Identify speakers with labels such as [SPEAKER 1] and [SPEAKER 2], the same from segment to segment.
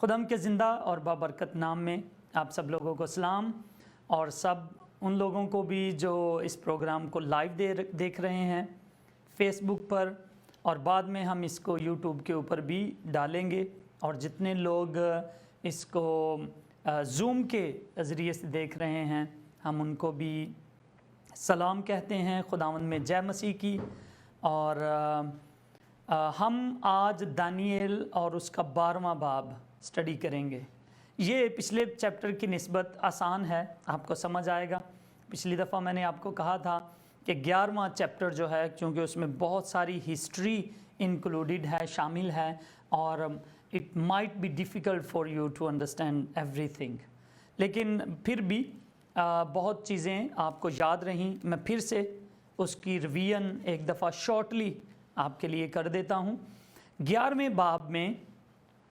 [SPEAKER 1] खुदाम के ज़िंदा और बाबरकत नाम में आप सब लोगों को सलाम, और सब उन लोगों को भी जो इस प्रोग्राम को लाइव देख रहे हैं फेसबुक पर, और बाद में हम इसको यूट्यूब के ऊपर भी डालेंगे। और जितने लोग इसको ज़ूम के ज़रिए से देख रहे हैं हम उनको भी सलाम कहते हैं खुदावंद में जय मसीह की। और हम आज दानिएल और उसका 12वां बाब स्टडी करेंगे। ये पिछले चैप्टर की निस्बत आसान है, आपको समझ आएगा। पिछली दफ़ा मैंने आपको कहा था कि 11वां चैप्टर जो है, क्योंकि उसमें बहुत सारी हिस्ट्री इंक्लूडेड है, शामिल है, और it might be difficult for you to understand everything, लेकिन फिर भी बहुत चीज़ें आपको याद रहीं। मैं फिर से उसकी रिवीजन एक दफ़ा शॉर्टली आपके लिए कर देता हूँ। 11वें बाब में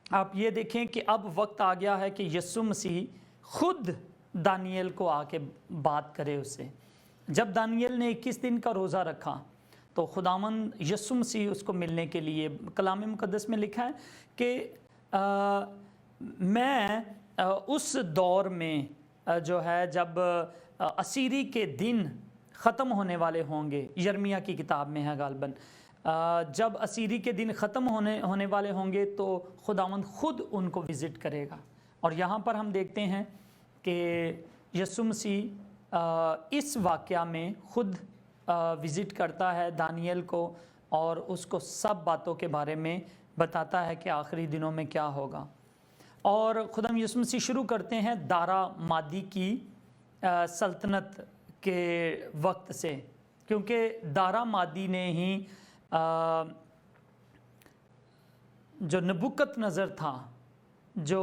[SPEAKER 1] आप ये देखें कि अब वक्त आ गया है कि यीशु मसीह खुद दानिएल को आके बात करे उससे। जब दानिएल ने 21 दिन का रोज़ा रखा तो खुदावंद यीशु मसीह उसको मिलने के लिए, कलाम मुक़द्दस में लिखा है कि मैं उस दौर में जो है जब असीरी के दिन ख़त्म होने वाले होंगे, यर्मिया की किताब में है गालबन, जब असीरी के दिन ख़त्म होने वाले होंगे तो खुदावंद खुद उनको विज़िट करेगा। और यहाँ पर हम देखते हैं कि यीशु मसीह इस वाक़या में खुद विज़िट करता है दानिएल को, और उसको सब बातों के बारे में बताता है कि आखिरी दिनों में क्या होगा। और खुदाम यीशु मसीह शुरू करते हैं दारा मादी की सल्तनत के वक्त से, क्योंकि दारा मादी ने ही जो नबुकदनेस्सर था, जो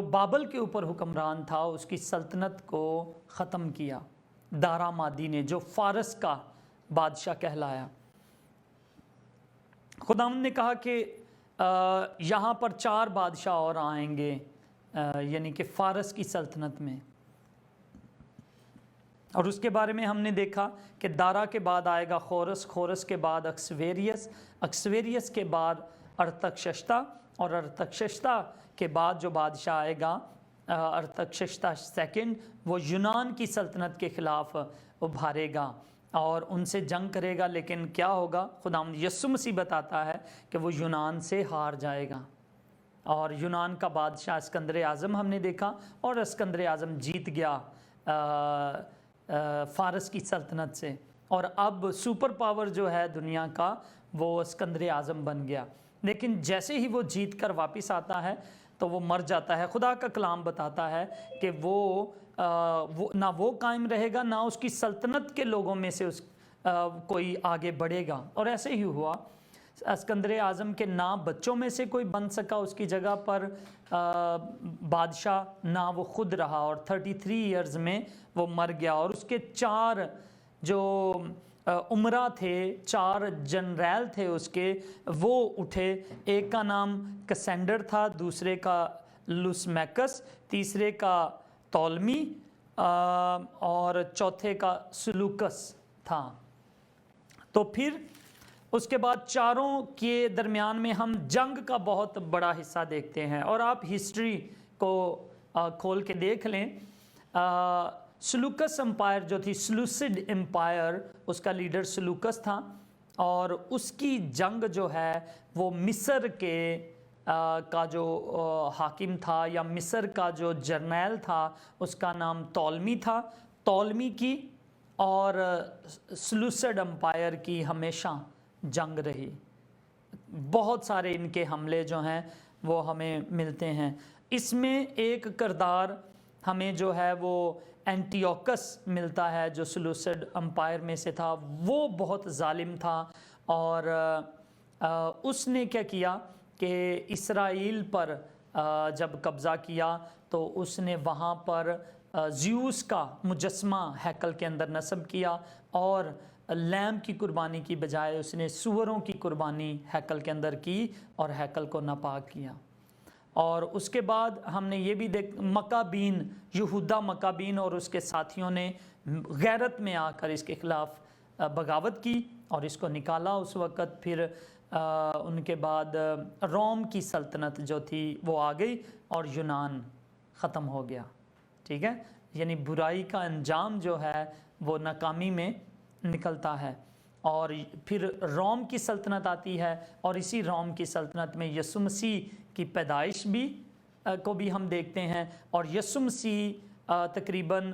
[SPEAKER 1] बाबल के ऊपर हुक्मरान था, उसकी सल्तनत को ख़त्म किया दारा मादी ने, जो फ़ारस का बादशाह कहलाया। खुदावंद ने कहा कि यहाँ पर 4 बादशाह और आएंगे, यानी कि फ़ारस की सल्तनत में। और उसके बारे में हमने देखा कि दारा के बाद आएगा खोरस, खोरस के बाद अक्सवेरियस, अक्सवेरियस के बाद अरतक्षश्ता, और अरतक्षश्ता के बाद जो बादशाह आएगा अरतक्षश्ता सेकंड, वो यूनान की सल्तनत के ख़िलाफ़ उभारेगा और उनसे जंग करेगा। लेकिन क्या होगा, खुदावंद यीशु मसीह बताता है कि वो यूनान से हार जाएगा। और यूनान का बादशाह सिकंदर आज़म हमने देखा, और सिकंदर आज़म जीत गया फ़ारस की सल्तनत से, और अब सुपर पावर जो है दुनिया का वो सिकंदर आज़म बन गया। लेकिन जैसे ही वो जीत कर वापस आता है तो वो मर जाता है। खुदा का कलाम बताता है कि वो ना वो कायम रहेगा, ना उसकी सल्तनत के लोगों में से कोई आगे बढ़ेगा। और ऐसे ही हुआ, सिकंदर आज़म के ना बच्चों में से कोई बन सका उसकी जगह पर बादशाह, ना वो खुद रहा, और 33 इयर्स में वो मर गया। और उसके 4 जो उमरा थे, 4 जनरल थे उसके, वो उठे। एक का नाम कैसेंडर था, दूसरे का लुसमैकस, तीसरे का तोलमी, और चौथे का सुलूकस था। तो फिर उसके बाद 4 के दरमियान में हम जंग का बहुत बड़ा हिस्सा देखते हैं। और आप हिस्ट्री को खोल के देख लें, सुलूकस एम्पायर जो थी, सेलूसिड एम्पायर, उसका लीडर सुलूकस था, और उसकी जंग जो है वो मिस्र के का जो हाकिम था, या मिस्र का जो जर्नैल था, उसका नाम तोलमी था। तोलमी की और सेलूसिड एम्पायर की हमेशा जंग रही। बहुत सारे इनके हमले जो हैं वो हमें मिलते हैं। इसमें एक किरदार हमें जो है वो एंटियोकस मिलता है, जो सेलूसिड एम्पायर में से था। वो बहुत जालिम था, और उसने क्या किया कि इसराइल पर जब कब्ज़ा किया तो उसने वहाँ पर ज़्यूस का मुजस्मा हैकल के अंदर नस्ब किया, और लैम की कुर्बानी की बजाय उसने सूअरों की कुर्बानी हैकल के अंदर की, और हैकल को नापाक किया। और उसके बाद हमने ये भी मकाबीन, यहूदा मकाबीन और उसके साथियों ने गैरत में आकर इसके ख़िलाफ़ बगावत की और इसको निकाला। उस वक़्त फिर ان کے بعد روم کی سلطنت جو تھی وہ آ گئی اور یونان ختم ہو گیا. ٹھیک ہے, یعنی برائی کا انجام جو ہے وہ ناکامی میں نکلتا ہے. اور پھر روم کی سلطنت آتی ہے, اور اسی روم کی سلطنت میں یسوع مسیح کی پیدائش کو بھی ہم دیکھتے ہیں. اور یسوع مسیح تقریباً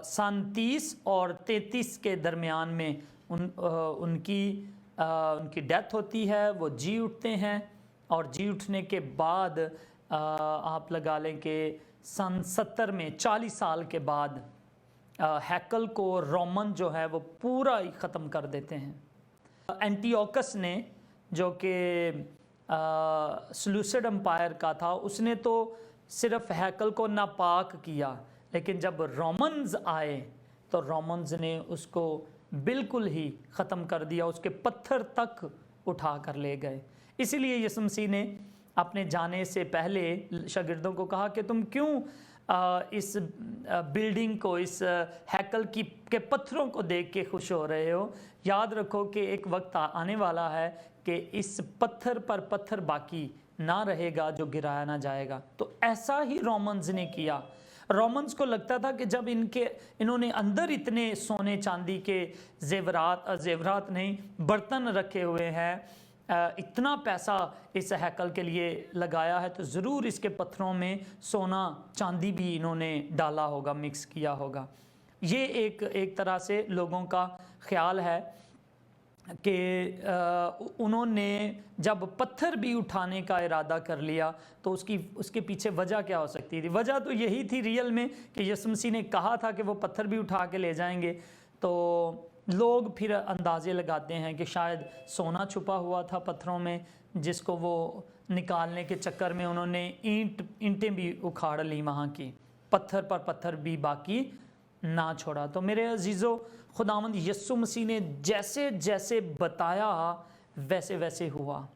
[SPEAKER 1] سن 30 اور 33 کے درمیان میں ان کی ڈیتھ ہوتی ہے. وہ جی اٹھتے ہیں, اور جی اٹھنے کے بعد آپ لگا لیں کہ سن 70 میں 40 سال کے بعد ہیکل کو رومن جو ہے وہ پورا ہی ختم کر دیتے ہیں. اینٹی اوکس نے, جو کہ سلوسڈ امپائر کا تھا, اس نے تو صرف ہیکل کو ناپاک کیا, لیکن جب رومنز آئے تو رومنز نے اس کو بالکل ہی ختم کر دیا, اس کے پتھر تک اٹھا کر لے گئے. اسی لیے یسوع مسیح نے اپنے جانے سے پہلے شاگردوں کو کہا کہ تم کیوں اس بلڈنگ کو, اس ہیکل کے پتھروں کو دیکھ کے خوش ہو رہے ہو؟ یاد رکھو کہ ایک وقت آنے والا ہے کہ اس پتھر پر پتھر باقی نہ رہے گا جو گرایا نہ جائے گا. تو ایسا ہی رومنز نے کیا. رومنز کو لگتا تھا کہ جب انہوں نے اندر اتنے سونے چاندی کے زیورات نہیں, برتن رکھے ہوئے ہیں, اتنا پیسہ اس ہیکل کے لیے لگایا ہے, تو ضرور اس کے پتھروں میں سونا چاندی بھی انہوں نے ڈالا ہوگا, مکس کیا ہوگا. یہ ایک طرح سے لوگوں کا خیال ہے کہ انہوں نے جب پتھر بھی اٹھانے کا ارادہ کر لیا تو اس کے پیچھے وجہ کیا ہو سکتی تھی؟ وجہ تو یہی تھی ریئل میں کہ یسوع مسیح نے کہا تھا کہ وہ پتھر بھی اٹھا کے لے جائیں گے. تو لوگ پھر اندازے لگاتے ہیں کہ شاید سونا چھپا ہوا تھا پتھروں میں, جس کو وہ نکالنے کے چکر میں انہوں نے اینٹیں بھی اکھاڑ لی وہاں کی, پتھر پر پتھر بھی باقی نہ چھوڑا. تو میرے عزیزو, خداوند یسوع مسیح نے جیسے جیسے بتایا ویسے ویسے ہوا.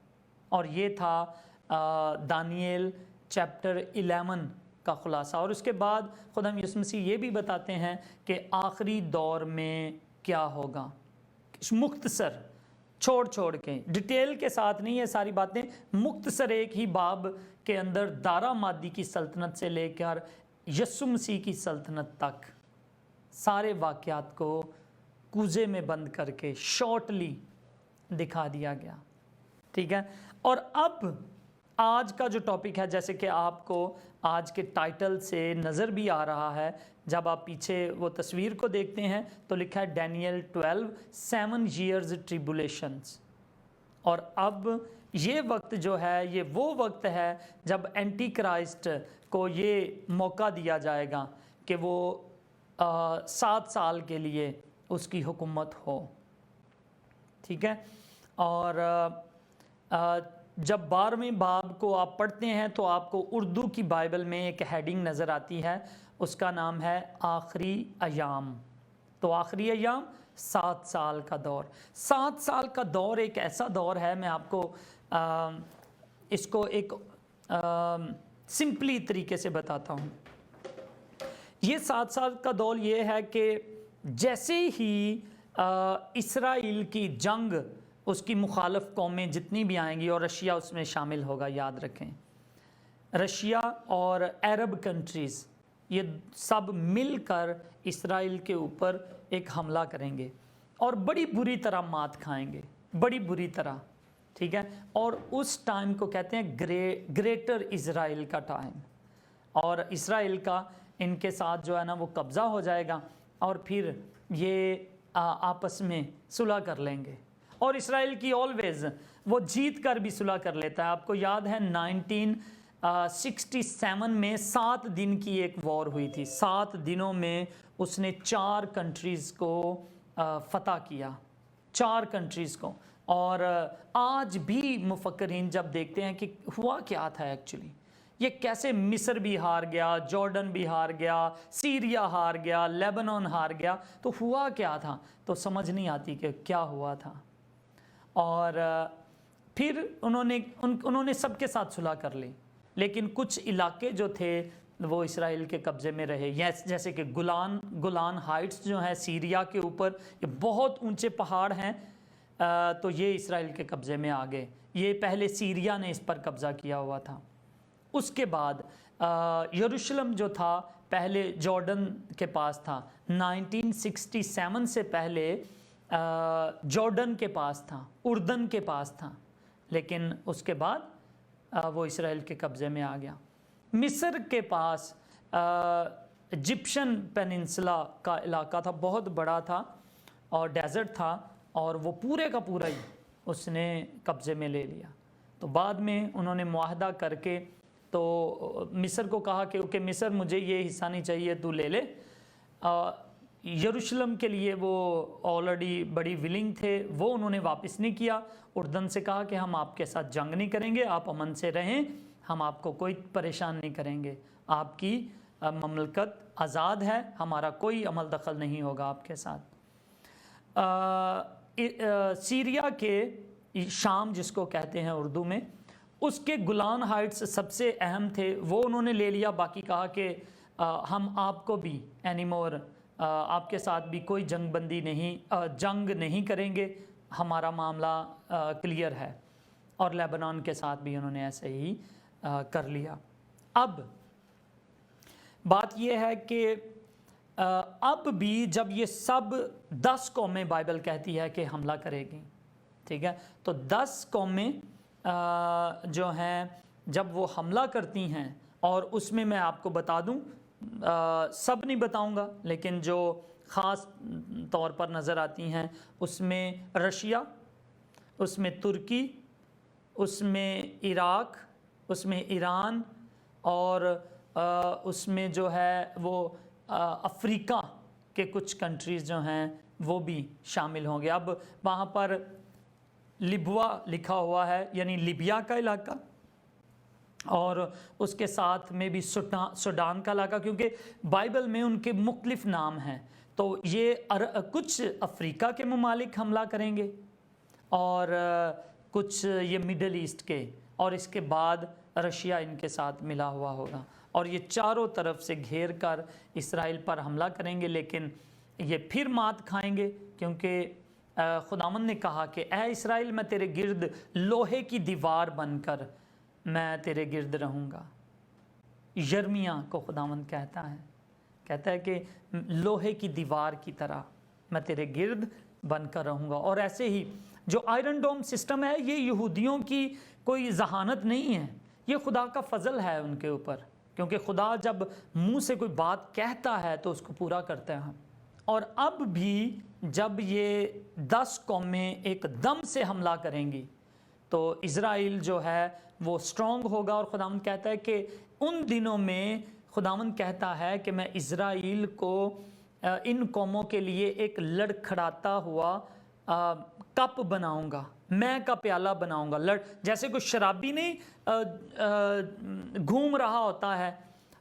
[SPEAKER 1] اور یہ تھا دانیل چیپٹر 11 کا خلاصہ. اور اس کے بعد خداوند یسوع مسیح یہ بھی بتاتے ہیں کہ آخری دور میں کیا ہوگا. مختصر چھوڑ کے, ڈیٹیل کے ساتھ نہیں, یہ ساری باتیں مختصر ایک ہی باب کے اندر دارا مادی کی سلطنت سے لے کر یسوع مسیح کی سلطنت تک سارے واقعات کو کوزے میں بند کر کے شارٹلی دکھا دیا گیا. ٹھیک ہے. اور اب آج کا جو ٹاپک ہے, جیسے کہ آپ کو آج کے ٹائٹل سے نظر بھی آ رہا ہے, جب آپ پیچھے وہ تصویر کو دیکھتے ہیں تو لکھا ہے ڈینیل 12 7 years tribulations. اور اب یہ وقت جو ہے یہ وہ وقت ہے جب اینٹی کرائسٹ کو یہ موقع دیا جائے گا کہ وہ 7 سال کے لیے اس کی حکومت ہو. ٹھیک ہے. اور جب 12ویں باب کو آپ پڑھتے ہیں تو آپ کو اردو کی بائبل میں ایک ہیڈنگ نظر آتی ہے, اس کا نام ہے آخری ایام. تو آخری ایام 7 سال کا دور. 7 سال کا دور ایک ایسا دور ہے, میں آپ کو اس کو ایک سمپلی طریقے سے بتاتا ہوں. یہ 7 سال کا دور یہ ہے کہ جیسے ہی اسرائیل کی جنگ, اس کی مخالف قومیں جتنی بھی آئیں گی, اور رشیا اس میں شامل ہوگا, یاد رکھیں رشیا اور عرب کنٹریز یہ سب مل کر اسرائیل کے اوپر ایک حملہ کریں گے اور بڑی بری طرح مات کھائیں گے, بڑی بری طرح. ٹھیک ہے. اور اس ٹائم کو کہتے ہیں گریٹر اسرائیل کا ٹائم. اور اسرائیل کا ان کے ساتھ جو ہے نا وہ قبضہ ہو جائے گا, اور پھر یہ آپس میں صلح کر لیں گے. اور اسرائیل کی آلویز وہ جیت کر بھی صلح کر لیتا ہے. آپ کو یاد ہے 1967 میں 7 دن کی ایک وار ہوئی تھی. 7 دنوں میں اس نے 4 کنٹریز کو فتح کیا, 4 کنٹریز کو. اور آج بھی مفکرین جب دیکھتے ہیں کہ ہوا کیا تھا ایکچولی, یہ کیسے مصر بھی ہار گیا, جارڈن بھی ہار گیا, سیریا ہار گیا, لیبنان ہار گیا, تو ہوا کیا تھا, تو سمجھ نہیں آتی کہ کیا ہوا تھا. اور پھر انہوں نے سب کے ساتھ صلح کر لی, لیکن کچھ علاقے جو تھے وہ اسرائیل کے قبضے میں رہے. جیسے کہ گولان ہائٹس جو ہیں سیریا کے اوپر, یہ بہت اونچے پہاڑ ہیں, तो ये इसराइल के कब्ज़े में आ गए। ये पहले सीरिया ने इस पर कब्ज़ा किया हुआ था। उसके बाद यरूशलेम जो था पहले जॉर्डन के पास था, 1967 से पहले जॉर्डन के पास था, उर्दन के पास था, लेकिन उसके बाद वो इसराइल के कब्ज़े में आ गया। मिस्र के पास इजिप्शियन पेनिनसुला का इलाका था, बहुत बड़ा था और डेजर्ट था, और वो पूरे का पूरा ही उसने कब्ज़े में ले लिया। तो बाद में उन्होंने मुआहदा करके तो मिस्र को कहा कि ओके मिस्र, मुझे ये हिस्सा नहीं चाहिए, तू ले ले। यरूशलेम के लिए वो ऑलरेडी बड़ी विलिंग थे, वो उन्होंने वापस नहीं किया। उर्दन से कहा कि हम आपके साथ जंग नहीं करेंगे, आप अमन से रहें, हम आपको कोई परेशान नहीं करेंगे, आपकी ममलकत आज़ाद है, हमारा कोई अमल दखल नहीं होगा आपके साथ। सीरिया के शाम जिसको कहते हैं उर्दू में, उसके गुलान हाइट्स सबसे अहम थे, वो उन्होंने ले लिया। बाकी कहा कि हम आपको भी एनीमोर आपके साथ भी कोई जंगबंदी नहीं, जंग नहीं करेंगे, हमारा मामला क्लियर है। और लेबनान के साथ भी उन्होंने ऐसे ही कर लिया। अब बात यह है कि अब भी जब ये सब 10 कौमें बाइबल कहती है कि हमला करेगी, ठीक है, तो 10 कौमें जो हैं जब वो हमला करती हैं, और उसमें मैं आपको बता दूं, सब नहीं बताऊंगा, लेकिन जो ख़ास तौर पर नज़र आती हैं उसमें रशिया, उसमें तुर्की, उसमें इराक, उसमें ईरान, और उसमें जो है वो अफ्रीका के कुछ कंट्रीज़ जो हैं वो भी शामिल होंगे। अब वहाँ पर लिब्वा लिखा हुआ है, यानी लिबिया का इलाका, और उसके साथ में भी सूडान का इलाका, क्योंकि बाइबल में उनके मुख्तलिफ नाम हैं। तो ये कुछ अफ्रीका के ममालिक हमला करेंगे, और कुछ ये मिडल ईस्ट के, और इसके बाद रशिया इनके साथ मिला हुआ होगा, और ये चारों तरफ से घेर कर इसराइल पर हमला करेंगे। लेकिन ये फिर मात खाएंगे, क्योंकि खुदावंद ने कहा कि ऐ इसराइल, मैं तेरे गिर्द लोहे की दीवार बनकर मैं तेरे गिर्द रहूँगा। यर्मिया को खुदावंद कहता है कि लोहे की दीवार की तरह मैं तेरे गिर्द बनकर रहूँगा। और ऐसे ही जो आयरन डोम सिस्टम है, ये यहूदियों की कोई जहानत नहीं है, ये खुदा का फजल है उनके ऊपर, क्योंकि खुदा जब मुंह से कोई बात कहता है तो उसको पूरा करते हैं। और अब भी जब ये 10 कौमें एकदम से हमला करेंगी तो इज़राइल जो है वो स्ट्रॉन्ग होगा। और खुदावंद कहता है कि उन दिनों में खुदावंद कहता है कि मैं इज़राइल को इन कौमों के लिए एक लड़खड़ाता हुआ कप बनाऊंगा, मैं का प्याला बनाऊंगा। जैसे कोई शराबी नहीं घूम रहा होता है,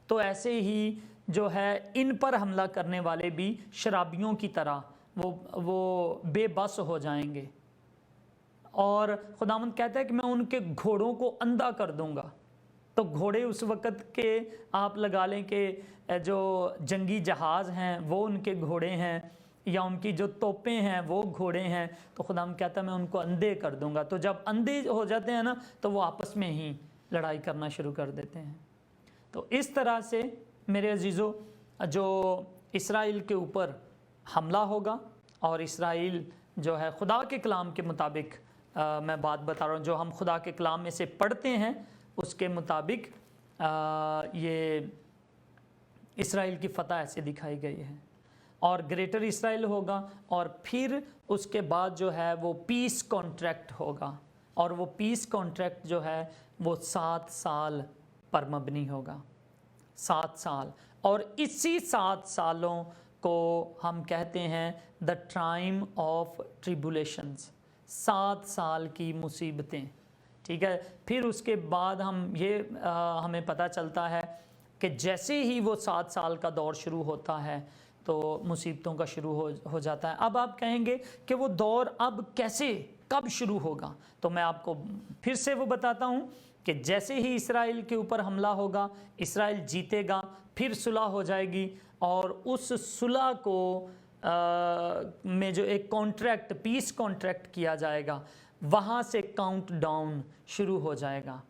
[SPEAKER 1] तो ऐसे ही जो है इन पर हमला करने वाले भी शराबियों की तरह वो बेबस हो जाएंगे। और खुदावंद कहता है कि मैं उनके घोड़ों को अंधा कर दूंगा। तो घोड़े उस वक़्त के आप लगा लें कि जो जंगी जहाज़ हैं वो उनके घोड़े हैं, या उनकी जो तोपें हैं वो घोड़े हैं। तो खुदावंद कहता है मैं उनको अंधे कर दूंगा। तो जब अंधे हो जाते हैं ना, तो वो आपस में ही लड़ाई करना शुरू कर देते हैं। तो इस तरह से मेरे अजीज़ों, जो इसराइल के ऊपर हमला होगा, और इसराइल जो है खुदा के कलाम के मुताबिक मैं बात बता रहा हूँ, जो हम खुदा के कलाम में से पढ़ते हैं उसके मुताबिक ये इसराइल की फ़तह ऐसे दिखाई गई है। और ग्रेटर इसराइल होगा, और फिर उसके बाद जो है वो पीस कॉन्ट्रैक्ट होगा, और वो पीस कॉन्ट्रैक्ट जो है वो 7 साल पर मबनी होगा, 7 साल। और इसी 7 सालों को हम कहते हैं द टाइम ऑफ ट्रिबुलेशंस, 7 साल की मुसीबतें, ठीक है। फिर उसके बाद हमें पता चलता है कि जैसे ही वो 7 साल का दौर शुरू होता है तो मुसीबतों का शुरू हो जाता है। अब आप कहेंगे कि वो दौर अब कैसे, कब शुरू होगा? तो मैं आपको फिर से वो बताता हूँ कि जैसे ही इसराइल के ऊपर हमला होगा, इसराइल जीतेगा, फिर सुलह हो जाएगी, और उस सुलह को में जो एक कॉन्ट्रैक्ट, पीस कॉन्ट्रैक्ट किया जाएगा, वहाँ से काउंट डाउन शुरू हो जाएगा।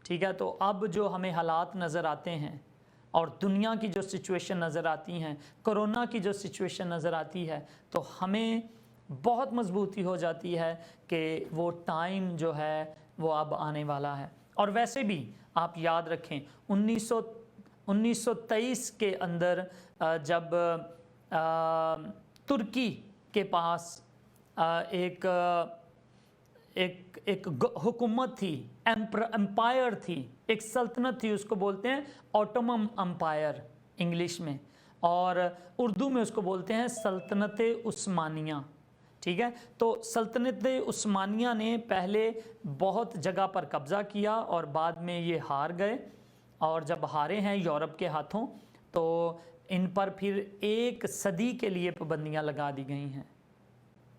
[SPEAKER 1] ठीक है, तो अब जो हमें हालात नज़र आते हैं और दुनिया की जो सिचुएशन नज़र आती हैं, कोरोना की जो सिचुएशन नज़र आती है, तो हमें बहुत मजबूती हो जाती है कि वो टाइम जो है वो अब आने वाला है। और वैसे भी आप याद रखें 1923 के अंदर जब तुर्की के पास एक हुकूमत थी, एम्पायर थी, एक सल्तनत थी, उसको बोलते हैं ऑटोमन एम्पायर इंग्लिश में, और उर्दू में उसको बोलते हैं सल्तनत उस्मानिया। ठीक है, तो सल्तनत उस्मानिया ने पहले बहुत जगह पर कब्ज़ा किया और बाद में ये हार गए, और जब हारे हैं यूरोप के हाथों तो इन पर फिर 1 सदी के लिए पाबंदियाँ लगा दी गई हैं।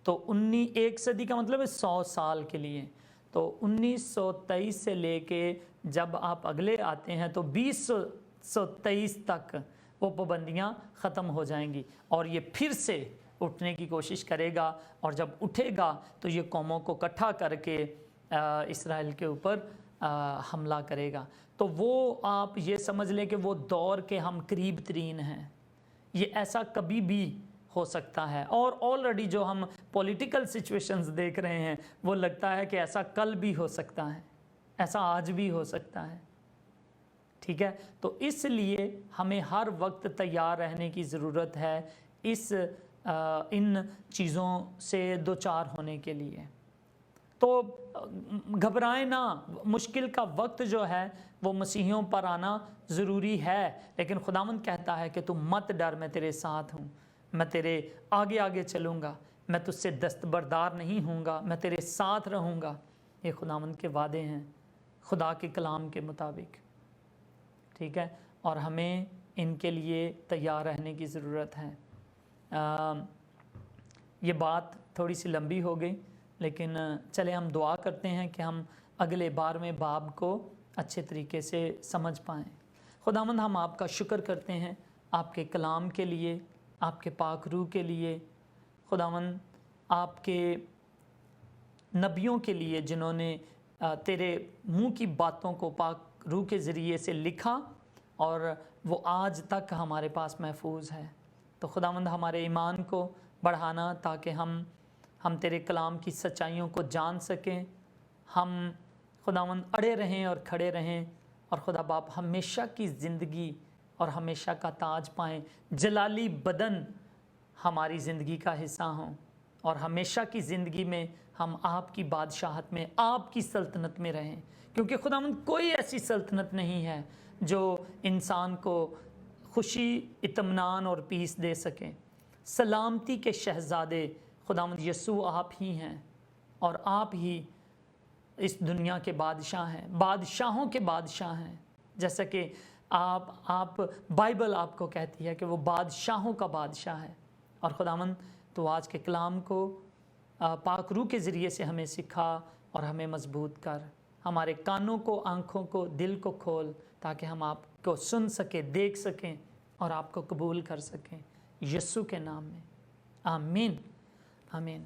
[SPEAKER 1] तो 1 सदी का मतलब है 100 साल के लिए। तो 1923 से लेके जब आप अगले आते हैं तो 2023 तक वो पाबंदियाँ ख़त्म हो जाएंगी और ये फिर से उठने की कोशिश करेगा, और जब उठेगा तो ये कौमों को इकट्ठा करके इसराइल के ऊपर हमला करेगा। तो वो आप ये समझ लें कि वो दौर के हम करीब तरीन हैं, ये ऐसा कभी भी हो सकता है। और ऑलरेडी जो हम पॉलिटिकल सिचुएशंस देख रहे हैं वो लगता है कि ऐसा कल भी हो सकता है, ऐसा आज भी हो सकता है। ठीक है, तो इसलिए हमें हर वक्त तैयार रहने की ज़रूरत है इन चीज़ों से दो चार होने के लिए। तो घबराएं ना, मुश्किल का वक्त जो है वो मसीहियों पर आना ज़रूरी है, लेकिन खुदावंद कहता है कि तू मत डर, मैं तेरे साथ हूँ, मैं तेरे आगे आगे चलूँगा, मैं तुझसे दस्तबरदार नहीं हूँगा, मैं तेरे साथ रहूँगा। ये खुदावंद के वादे हैं खुदा के कलाम के मुताबिक। ठीक है, और हमें इनके लिए तैयार रहने की ज़रूरत है। ये बात थोड़ी सी लंबी हो गई, लेकिन चले हम दुआ करते हैं कि हम अगले 12वें बाब को अच्छे तरीके से समझ पाएँ। खुदावंद, हम आपका शुक्र करते हैं आपके कलाम के लिए, आपके पाक रूह के लिए, खुदावंद आपके नबियों के लिए जिन्होंने तेरे मुंह की बातों को पाक रूह के ज़रिए से लिखा और वो आज तक हमारे पास महफूज है। तो खुदावंद हमारे ईमान को बढ़ाना ताकि हम तेरे कलाम की सच्चाइयों को जान सकें, हम खुदावंद अड़े रहें और खड़े रहें, और खुदा बाप हमेशा की ज़िंदगी और हमेशा का ताज पाएँ, जलाली बदन हमारी ज़िंदगी का हिस्सा हों, और हमेशा की ज़िंदगी में हम आपकी बादशाहत में, आपकी सल्तनत में रहें। क्योंकि खुदावंद कोई ऐसी सल्तनत नहीं है जो इंसान को खुशी, इत्मीनान और पीस दे सकें। सलामती के शहज़ादे खुदावंद यीशु आप ही हैं, और आप ही इस दुनिया के बादशाह हैं, बादशाहों के बादशाह हैं। जैसा कि आप बाइबल आपको कहती है कि वो बादशाहों का बादशाह है। और खुदावंद तो आज के कलाम को पाक रूह के ज़रिए से हमें सिखा और हमें मजबूत कर, हमारे कानों को, आँखों को, दिल को खोल, ताकि हम आपको सुन सकें, देख सकें और आपको कबूल कर सकें, यीशु के नाम में, आमीन आमीन।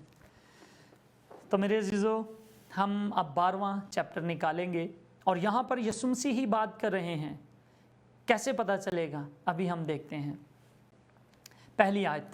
[SPEAKER 1] तो मेरे अज़ीज़ों, हम अब 12वां चैप्टर निकालेंगे, और यहाँ पर यीशु मसीह ही बात कर रहे हैं। कैसे पता चलेगा, अभी हम देखते हैं। पहली आयत,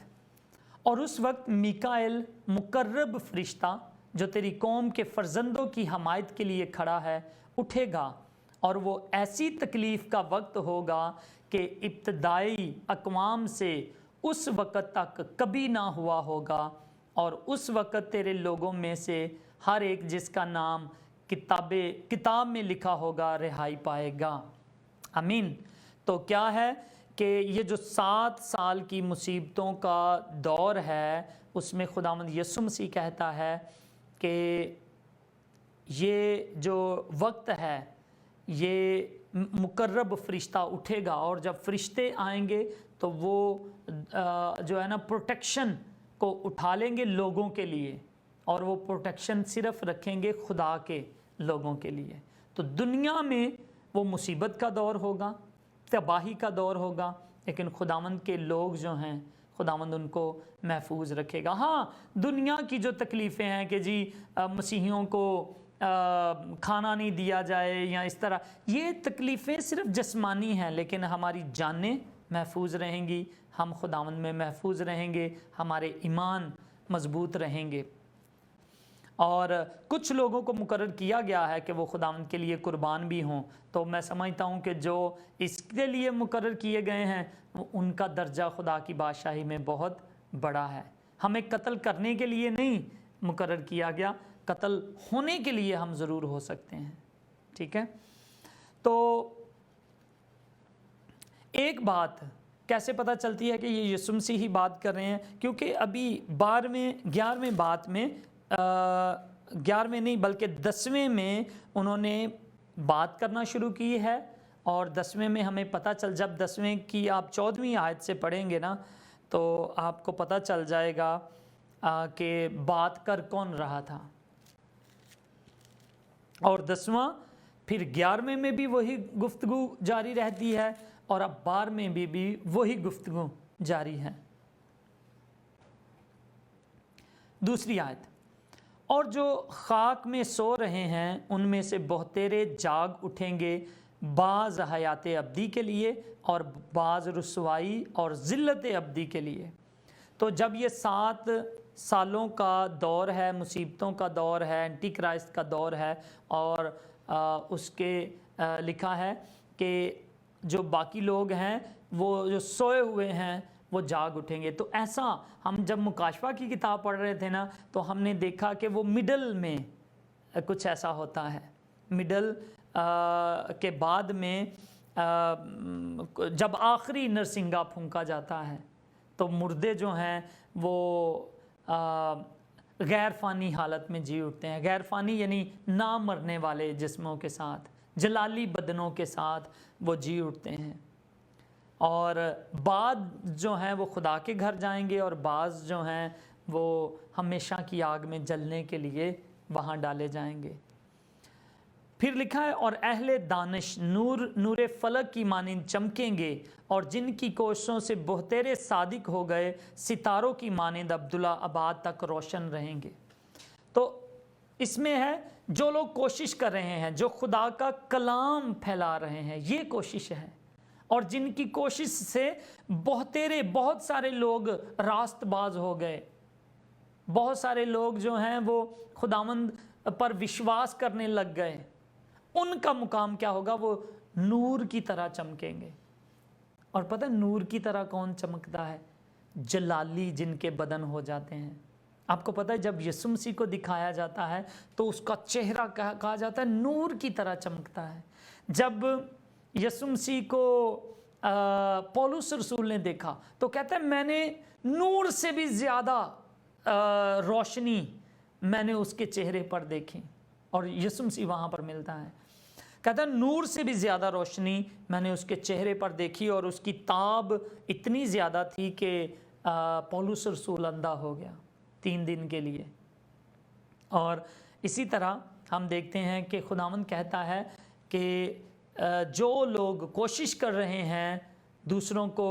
[SPEAKER 1] और उस वक्त मीकाएल मुकर्रब फरिश्ता जो तेरी कौम के फर्जंदों की हमायत के लिए खड़ा है उठेगा, और वो ऐसी तकलीफ़ का वक्त होगा कि इब्तदाई अक़वाम से उस वक़्त तक कभी ना हुआ होगा, और उस वक़्त तेरे लोगों में से हर एक जिसका नाम किताब में लिखा होगा रिहाई पाएगा। आमीन। तो क्या है कि ये जो 7 साल की मुसीबतों का दौर है, उसमें खुदावंद यीशु मसीह कहता है कि ये जो वक्त है ये मुकर्रब फरिश्ता उठेगा, और जब फरिश्ते आएंगे तो वो जो है ना प्रोटेक्शन को उठा लेंगे लोगों के लिए, और वो प्रोटेक्शन सिर्फ रखेंगे खुदा के लोगों के लिए। तो दुनिया में वो मुसीबत का दौर होगा, तबाही का दौर होगा, लेकिन खुदावंद के लोग जो हैं, खुदावंद उनको महफूज रखेगा। हाँ, दुनिया की जो तकलीफ़ें हैं कि जी मसीहियों को खाना नहीं दिया जाए या इस तरह, ये तकलीफ़ें सिर्फ जिस्मानी हैं, लेकिन हमारी जानें महफूज रहेंगी, हम खुदावंद में महफूज रहेंगे, हमारे ईमान मजबूत रहेंगे। और कुछ लोगों को मुकर्रर किया गया है कि वो खुदावंद के लिए कुर्बान भी हों, तो मैं समझता हूँ कि जो इसके लिए मुकर्रर किए गए हैं उनका दर्जा खुदा की बादशाही में बहुत बड़ा है। हमें कत्ल करने के लिए नहीं मुकर्रर किया गया, कत्ल होने के लिए हम ज़रूर हो सकते हैं। ठीक है, तो एक बात कैसे पता चलती है कि ये यीशु मसीह ही बात कर रहे हैं, क्योंकि अभी 11वें बात में 11वें नहीं बल्कि 10वें में उन्होंने बात करना शुरू की है। और 10वें में हमें पता चल, जब 10वें की आप 14वीं आयत से पढ़ेंगे ना, तो आपको पता चल जाएगा कि बात कर कौन रहा था। और 10वां फिर 11वें में भी वही गुफ्तगू जारी रहती है, और अब 12वें में भी वही गुफ्तगू जारी है। दूसरी आयत, और जो खाक में सो रहे हैं उनमें से बहुतेरे जाग उठेंगे, बाज़ हयात अब्दी के लिए और बाज़ रुसवाई और ज़िल्लत अब्दी के लिए। तो जब ये 7 सालों का दौर है, मुसीबतों का दौर है, एंटी क्राइस्ट का दौर है, और उसके लिखा है कि जो बाकी लोग हैं वो जो सोए हुए हैं वो जाग उठेंगे। तो ऐसा हम जब मुकाशफा की किताब पढ़ रहे थे ना, तो हमने देखा कि वो मिडल में कुछ ऐसा होता है। मिडल के बाद में जब आखिरी नरसिंगा फूंका जाता है तो मुर्दे जो हैं वो गैर फ़ानी हालत में जी उठते हैं। गैर फ़ानी यानी ना मरने वाले जिस्मों के साथ, जलाली बदनों के साथ वो जी उठते हैं। और बाद जो हैं वो खुदा के घर जाएंगे, और बाज़ जो हैं वो हमेशा की आग में जलने के लिए वहाँ डाले जाएंगे। फिर लिखा है, और अहले दानिश नूर फलक की मानिंद चमकेंगे, और जिनकी कोशिशों से बहुतेरे सादिक हो गए सितारों की मानिंद अब्दुल्ला आबाद तक रोशन रहेंगे। तो इसमें है जो लोग कोशिश कर रहे हैं, जो खुदा का कलाम फैला रहे हैं, ये कोशिश है। और जिनकी कोशिश से बहुत सारे लोग रास्तबाज हो गए, बहुत सारे लोग जो हैं वो खुदावंद पर विश्वास करने लग गए, उनका मुकाम क्या होगा? वो नूर की तरह चमकेंगे। और पता है नूर की तरह कौन चमकता है? जलाली जिनके बदन हो जाते हैं। आपको पता है जब यीशु मसीह को दिखाया जाता है तो उसका चेहरा कहा जाता है नूर की तरह चमकता है। जब यीशु मसीह को पौलुस रसूल ने देखा तो कहता है मैंने नूर से भी ज़्यादा रोशनी मैंने उसके चेहरे पर देखी। और यीशु मसीह वहाँ पर मिलता है, कहता है नूर से भी ज़्यादा रोशनी मैंने उसके चेहरे पर देखी, और उसकी ताब इतनी ज़्यादा थी कि पौलुस रसूल अंधा हो गया 3 दिन के लिए। और इसी तरह हम देखते हैं कि खुदावंद कहता है कि जो लोग कोशिश कर रहे हैं दूसरों को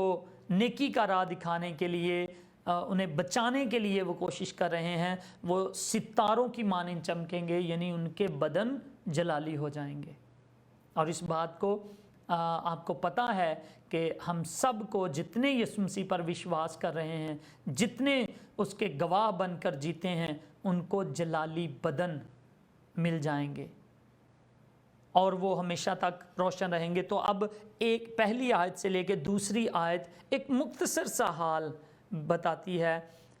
[SPEAKER 1] नेकी का राह दिखाने के लिए, उन्हें बचाने के लिए वो कोशिश कर रहे हैं, वो सितारों की मानिंद चमकेंगे, यानी उनके बदन जलाली हो जाएंगे। और इस बात को आपको पता है कि हम सब को जितने यीशु मसीह पर विश्वास कर रहे हैं, जितने उसके गवाह बनकर जीते हैं, उनको जलाली बदन मिल जाएंगे और वो हमेशा तक रोशन रहेंगे। तो अब एक पहली आयत से लेकर दूसरी आयत एक मुख्तसर सा हाल बताती है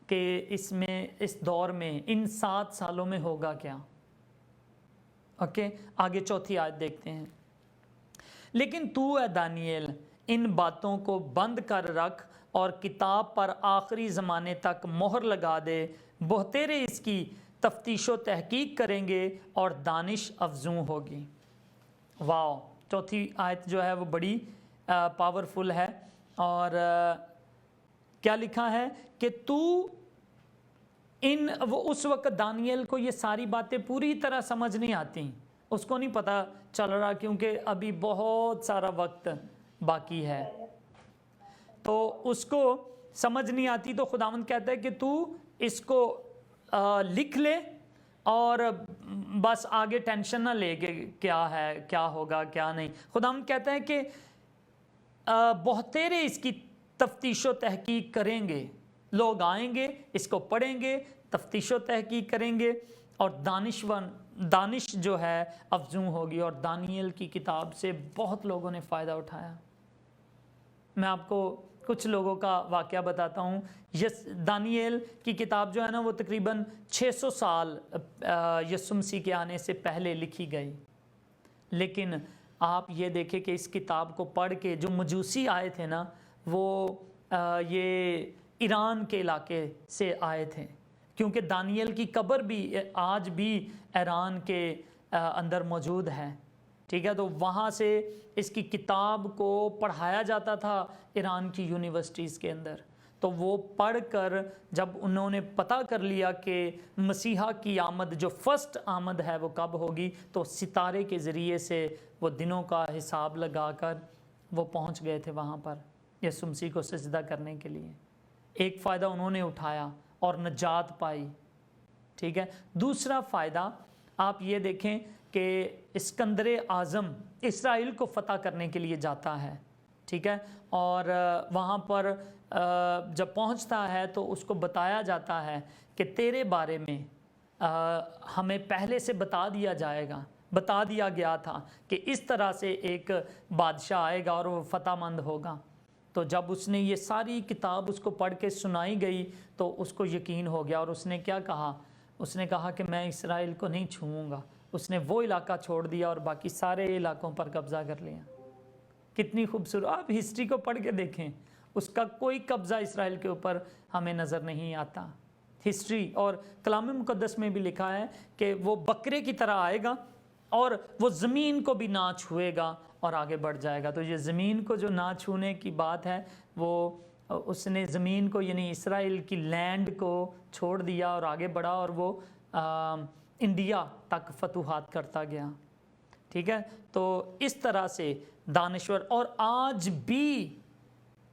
[SPEAKER 1] कि इसमें इस दौर में इन 7 सालों में होगा क्या। ओके, आगे चौथी आयत देखते हैं। लेकिन तू है दानिएल, इन बातों को बंद कर रख और किताब पर आखिरी ज़माने तक मोहर लगा दे। बहुतेरे इसकी तफ्तीशो तहकीक करेंगे और दानिश अफजूं होगी। वाह, चौथी आयत जो है वो बड़ी पावरफुल है। और क्या लिखा है कि तू वो उस वक्त दानिएल को ये सारी बातें पूरी तरह समझ नहीं आती, उसको नहीं पता चल रहा क्योंकि अभी बहुत सारा वक्त बाकी है। तो उसको समझ नहीं आती तो खुदावंद कहता है कि तू इसको लिख ले और बस आगे टेंशन ना ले कि क्या है, क्या होगा, क्या नहीं। खुदावंद कहता है कि बहुतेरे इसकी तफ्तीश व तहकीक करेंगे, लोग आएंगे, इसको पढ़ेंगे, तफ्तीश व तहकीक करेंगे और दानिश जो है अफजूं होगी। और दानियल की किताब से बहुत लोगों ने फ़ायदा उठाया। मैं आपको कुछ लोगों का वाक़या बताता हूँ। दानियल की किताब जो है ना वो तकरीबन 600 साल यीशु मसीह के आने से पहले लिखी गई, लेकिन आप ये देखें कि इस किताब को पढ़ के जो मजूसी आए थे ना वो ये ईरान के इलाके से आए थे, क्योंकि दानियल की कब्र भी आज भी ईरान के अंदर मौजूद है। ठीक है, तो वहाँ से इसकी किताब को पढ़ाया जाता था ईरान की यूनिवर्सिटीज़ के अंदर। तो वो पढ़कर जब उन्होंने पता कर लिया कि मसीहा की आमद जो फर्स्ट आमद है वो कब होगी, तो सितारे के ज़रिए से वो दिनों का हिसाब लगाकर वो पहुँच गए थे वहाँ पर यीशु मसीह को सजदा करने के लिए। एक फ़ायदा उन्होंने उठाया और नजात पाई। ठीक है, दूसरा फ़ायदा आप ये देखें कि इस्कंदर आज़म इसराइल को फ़तह करने के लिए जाता है। ठीक है, और वहाँ पर जब पहुँचता है तो उसको बताया जाता है कि तेरे बारे में हमें पहले से बता दिया गया था कि इस तरह से एक बादशाह आएगा और वो फ़तहमंद होगा। तो जब उसने ये सारी किताब उसको पढ़ के सुनाई गई तो उसको यकीन हो गया और उसने क्या कहा, उसने कहा कि मैं इसराइल को नहीं छूऊंगा। उसने वो इलाका छोड़ दिया और बाकी सारे इलाकों पर कब्ज़ा कर लिया। कितनी खूबसूरत, आप हिस्ट्री को पढ़ के देखें, उसका कोई कब्ज़ा इसराइल के ऊपर हमें नज़र नहीं आता। हिस्ट्री और कलाम मुक़द्दस में भी लिखा है कि वो बकरे की तरह आएगा और वो ज़मीन को भी ना छुएगा और आगे बढ़ जाएगा। तो ये ज़मीन को जो ना छूने की बात है, वो उसने ज़मीन को यानी इसराइल की लैंड को छोड़ दिया और आगे बढ़ा और वो इंडिया तक फतूहात करता गया। ठीक है, तो इस तरह से दानश्वर, और आज भी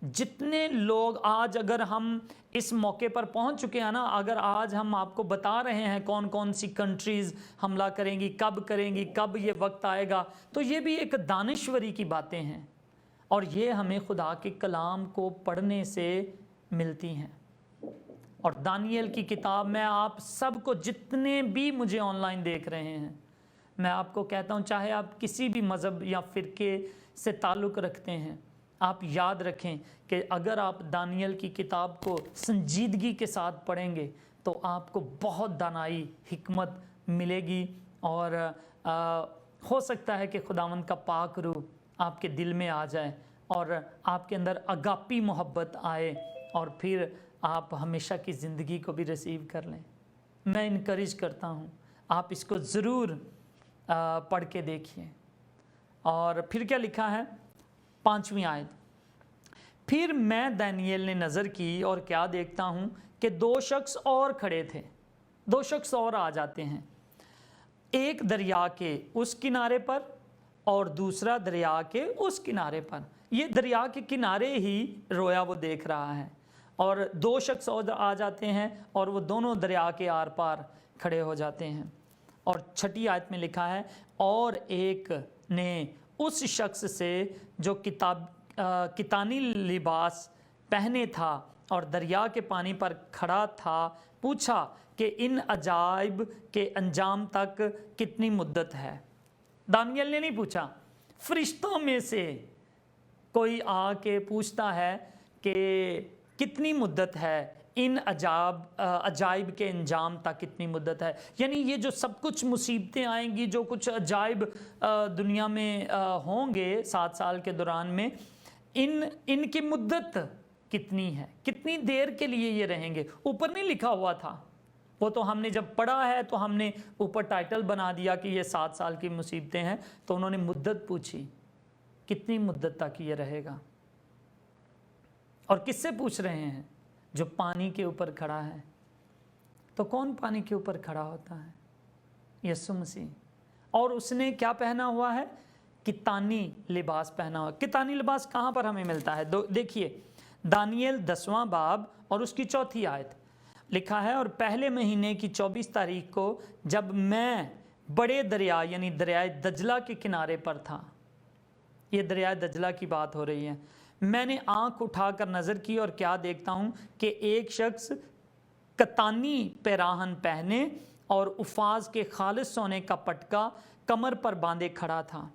[SPEAKER 1] जितने लोग, आज अगर हम इस मौके पर पहुंच चुके हैं ना, अगर आज हम आपको बता रहे हैं कौन कौन सी कंट्रीज़ हमला करेंगी, कब ये वक्त आएगा, तो ये भी एक दानश्वरी की बातें हैं और ये हमें खुदा के कलाम को पढ़ने से मिलती हैं। और दानियल की किताब में आप सबको, जितने भी मुझे ऑनलाइन देख रहे हैं, मैं आपको कहता हूँ, चाहे आप किसी भी मज़हब या फ़िरके से ताल्लुक़ रखते हैं, आप याद रखें कि अगर आप दानियल की किताब को संजीदगी के साथ पढ़ेंगे तो आपको बहुत दानाई, हिकमत मिलेगी और हो सकता है कि खुदावंद का पाक रूह आपके दिल में आ जाए और आपके अंदर अगापी मोहब्बत आए और फिर आप हमेशा की ज़िंदगी को भी रिसीव कर लें। मैं इनकरेज करता हूँ, आप इसको ज़रूर पढ़ के देखिए। और फिर क्या लिखा है, 5वीं आयत, फिर मैं दानियल ने नज़र की और क्या देखता हूँ कि 2 शख्स और खड़े थे। 2 शख्स और आ जाते हैं, एक दरिया के उस किनारे पर और दूसरा दरिया के उस किनारे पर। ये दरिया के किनारे ही रोया वो देख रहा है और 2 शख्स और आ जाते हैं और वो दोनों दरिया के आर पार खड़े हो जाते हैं। और 6ठी आयत में लिखा है, और एक ने उस शख्स से जो कितानी लिबास पहने था और दरिया के पानी पर खड़ा था पूछा कि इन अजाइब के अंजाम तक कितनी मुद्दत है। दानियल ने नहीं पूछा, फरिश्तों में से कोई आके पूछता है कि कितनी मुद्दत है, इन अजाइब के अंजाम तक कितनी मुद्दत है। यानी ये जो सब कुछ मुसीबतें आएंगी, जो कुछ अजाइब दुनिया में होंगे 7 साल के दौरान में, इनकी मुद्दत कितनी है, कितनी देर के लिए ये रहेंगे। ऊपर नहीं लिखा हुआ था, वो तो हमने जब पढ़ा है तो हमने ऊपर टाइटल बना दिया कि ये 7 साल की मुसीबतें हैं, तो उन्होंने मुद्दत पूछी, कितनी मुद्दत तक ये रहेगा। और किससे पूछ रहे हैं? जो पानी के ऊपर खड़ा है। तो कौन पानी के ऊपर खड़ा होता है? यीशु मसीह। और उसने क्या पहना हुआ है? कितानी लिबास पहना हुआ। कितानी लिबास कहाँ पर हमें मिलता है? देखिए, दानियल 10वां बाब और उसकी 4थी आयत लिखा है, और पहले महीने की 24 तारीख को जब मैं बड़े दरिया यानी दरियाए दजला के किनारे पर था, ये दरियाए दजला की बात हो रही है, मैंने आंख उठाकर नज़र की और क्या देखता हूँ कि एक शख्स कतानी पैराहन पहने और उफाज के खालिस सोने का पटका कमर पर बांधे खड़ा था।